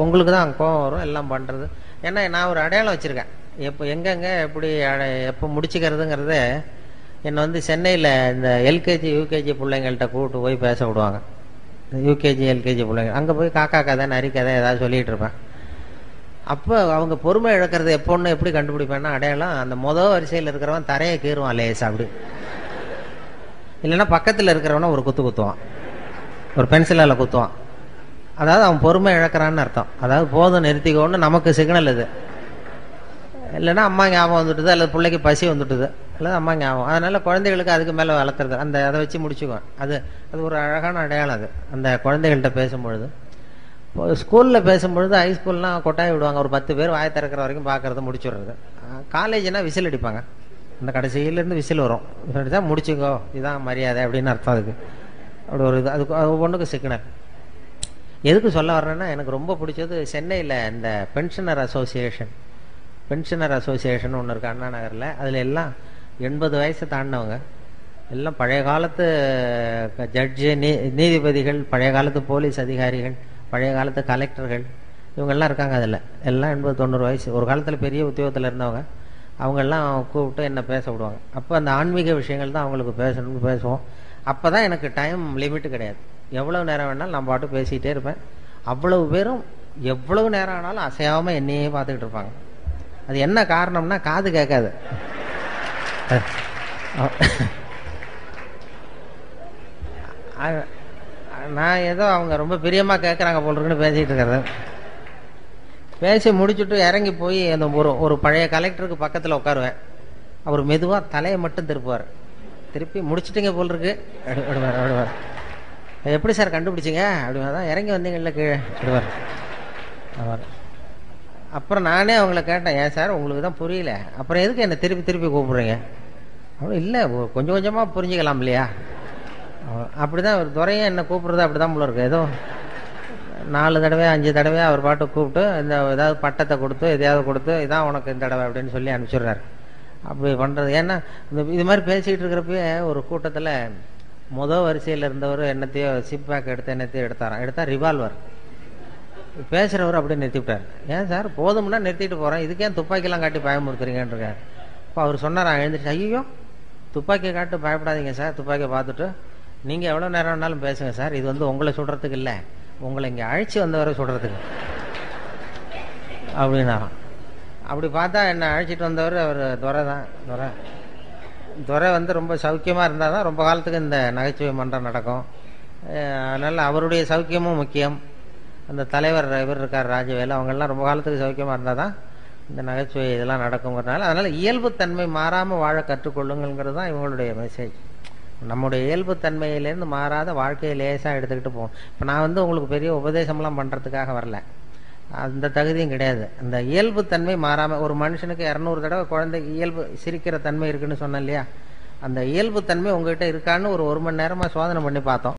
Speaker 1: உங்களுக்கு தான் கோபம் வரும் எல்லாம் பண்ணுறது. ஏன்னா நான் ஒரு அடையாளம் வச்சுருக்கேன், எப்போ எங்கெங்கே எப்படி எப்போ முடிச்சுக்கிறதுங்கிறத. என்னை வந்து சென்னையில் இந்த எல்கேஜி யூகேஜி பிள்ளைங்கள்ட்ட கூப்பிட்டு போய் பேச விடுவாங்க. யூகேஜி எல்கேஜி பிள்ளைங்க அங்கே போய் காக்கா கதை நரி கதை ஏதாவது சொல்லிகிட்டு இருப்பேன். அப்போ அவங்க பொறுமை இழக்கிறது எப்போன்னு எப்படி கண்டுபிடிப்பேன்னா, அடையாளம், அந்த வரிசையில் இருக்கிறவன் தரையை கீறுவான் லேசா அப்படி, இல்லைன்னா பக்கத்தில் இருக்கிறவன ஒரு குத்து குத்துவான், ஒரு பென்சிலால் குத்துவான். அதாவது அவன் பொறுமை இழக்கிறான்னு அர்த்தம். அதாவது போதும் நிறுத்திக்கோன்னு நமக்கு சிக்னல் இது. இல்லைன்னா அம்மா ஞாபகம் வந்துட்டுது, அல்லது பிள்ளைக்கு பசி வந்துட்டுது, அல்லது அம்மா ஞாபகம். அதனால குழந்தைகளுக்கு அதுக்கு மேலே வளர்த்துறது, அதை வச்சு முடிச்சுக்குவேன். அது ஒரு அழகான அடையாளம். அது அந்த குழந்தைகள்கிட்ட பேசும்பொழுது, இப்போ ஸ்கூலில் பேசும்பொழுது ஹைஸ்கூல்லாம் கொட்டாய் விடுவாங்க, ஒரு 10 பேர் வாயை திறக்கிற வரைக்கும் பார்க்கறது முடிச்சுடுறது. காலேஜ்னா விசில் அடிப்பாங்க, அந்த கடைசியிலேருந்து விசில் வரும், அடித்தா முடிச்சுக்கோ இதுதான் மரியாதை அப்படின்னு அர்த்தம். அதுக்கு அப்படி ஒரு இது, அதுக்கு ஒவ்வொன்றுக்கு சிக்னல். எதுக்கு சொல்ல வர்றேன்னா, எனக்கு ரொம்ப பிடிச்சது சென்னையில் இந்த பென்ஷனர் அசோசியேஷன் ஒன்று இருக்குது அண்ணா நகரில். அதில் எல்லாம் 80 வயசை தாண்டினவங்க, எல்லாம் பழைய காலத்து ஜட்ஜு, நீதிபதிகள், பழைய காலத்து போலீஸ் அதிகாரிகள், பழைய காலத்து கலெக்டர்கள், இவங்கெல்லாம் இருக்காங்க. அதில் எல்லாம் 80-90 வயசு, ஒரு காலத்தில் பெரிய உத்தியோகத்தில் இருந்தவங்க. அவங்கெல்லாம் கூப்பிட்டு என்ன பேச விடுவாங்க. அப்போ அந்த ஆன்மீக விஷயங்கள் தான் அவங்களுக்கு பேசணும்னு பேசுவோம். அப்போ தான் எனக்கு டைம் லிமிட்டு கிடையாது, எவ்வளவு நேரம் வேணாலும் நான் பாட்டு பேசிகிட்டே இருப்பேன். அவ்வளவு பேரும் எவ்வளவு நேரம் ஆனாலும் அசையாமல் என்னையே பார்த்துக்கிட்டு இருப்பாங்க. அது என்ன காரணம்னா, காது கேட்காது. நான் ஏதோ அவங்க ரொம்ப பிரியமாக கேட்குறாங்க போல் இருக்குன்னு பேசிகிட்டு இருக்கிறது. பேசி முடிச்சுட்டு இறங்கி போய் அந்த ஒரு பழைய கலெக்டருக்கு பக்கத்தில் உட்காருவேன். அவர் மெதுவாக தலையை மட்டும் திருப்புவார். திருப்பி முடிச்சுட்டிங்க போல் இருக்கு அப்படிவார். எப்படி சார் கண்டுபிடிச்சிங்க அப்படின்னா, தான் இறங்கி வந்தீங்கல்ல கீழே அப்படிவார். அப்புறம் நானே அவங்கள கேட்டேன், ஏன் சார் உங்களுக்கு தான் புரியல, அப்புறம் எதுக்கு என்னை திருப்பி திருப்பி கூப்பிடுறீங்க? அவ்வளோ இல்லை, கொஞ்சம் கொஞ்சமாக புரிஞ்சுக்கலாம் இல்லையா? அப்படிதான் ஒரு துறையும் என்னை கூப்பிடுறது அப்படிதான் போல இருக்கு. ஏதோ 4 தடவை 5 தடவை அவர் பாட்டு கூப்பிட்டு இந்த ஏதாவது பட்டத்தை கொடுத்து எதையாவது கொடுத்து இதான் உனக்கு இந்த தடவை அப்படின்னு சொல்லி அனுப்பிச்சிடுறாரு. அப்படி பண்ணுறது ஏன்னா இது மாதிரி பேசிக்கிட்டு இருக்கிறப்பயே ஒரு கூட்டத்தில் வரிசையில் இருந்தவர் என்னத்தையோ சிப் பேக் எடுத்து என்னத்தையோ எடுத்தா ரிவால்வர். பேசுகிறவர் அப்படியே நிறுத்திவிட்டார். ஏன் சார் போதும்னா நிறுத்திட்டு போகிறேன், இதுக்கே துப்பாக்கிலாம் காட்டி பயமுறுத்துறீங்கன்னு இருக்கார். இப்போ அவர் சொன்னார், எழுந்திரிச்சு, ஐயோ துப்பாக்கியை காட்டு பயப்படாதீங்க சார், துப்பாக்கியை பார்த்துட்டு நீங்கள் எவ்வளோ நேரம் வேணாலும் பேசுங்க சார், இது வந்து உங்களை சுடுறதுக்கு இல்லை, உங்களை இங்கே அழைச்சி வந்தவரை சுடுறதுக்கு அப்படின்னாராம். அப்படி பார்த்தா என்னை அழைச்சிட்டு வந்தவர் அவர் துரை தான். துரை வந்து ரொம்ப சௌக்கியமாக இருந்தால் தான் ரொம்ப காலத்துக்கு இந்த நகைச்சுவை மன்றம் நடக்கும். அதனால் அவருடைய சௌக்கியமும் முக்கியம். அந்த தலைவர் இவர் இருக்கார் ராஜவேலு, அவங்கெல்லாம் ரொம்ப காலத்துக்கு சௌக்கியமாக இருந்தால் தான் இந்த நகைச்சுவை இதெல்லாம் நடக்குங்கிறதுனால அதனால் இயல்புத்தன்மை மாறாமல் வாழ கற்றுக்கொள்ளுங்கிறது தான் இவங்களுடைய மெசேஜ். நம்முடைய இயல்புத்தன்மையிலேருந்து மாறாத வாழ்க்கையை லேசாக எடுத்துக்கிட்டு போகும். இப்போ நான் வந்து உங்களுக்கு பெரிய உபதேசம்லாம் பண்ணுறதுக்காக வரல, அந்த தகுதியும் கிடையாது. அந்த இயல்புத்தன்மை மாறாமல் ஒரு மனுஷனுக்கு 200 தடவை குழந்தை இயல்பு சிரிக்கிற தன்மை இருக்குன்னு சொன்னேன் இல்லையா, அந்த இயல்புத்தன்மை உங்ககிட்ட இருக்கான்னு ஒரு மணி நேரமாக சோதனை பண்ணி பார்த்தோம்.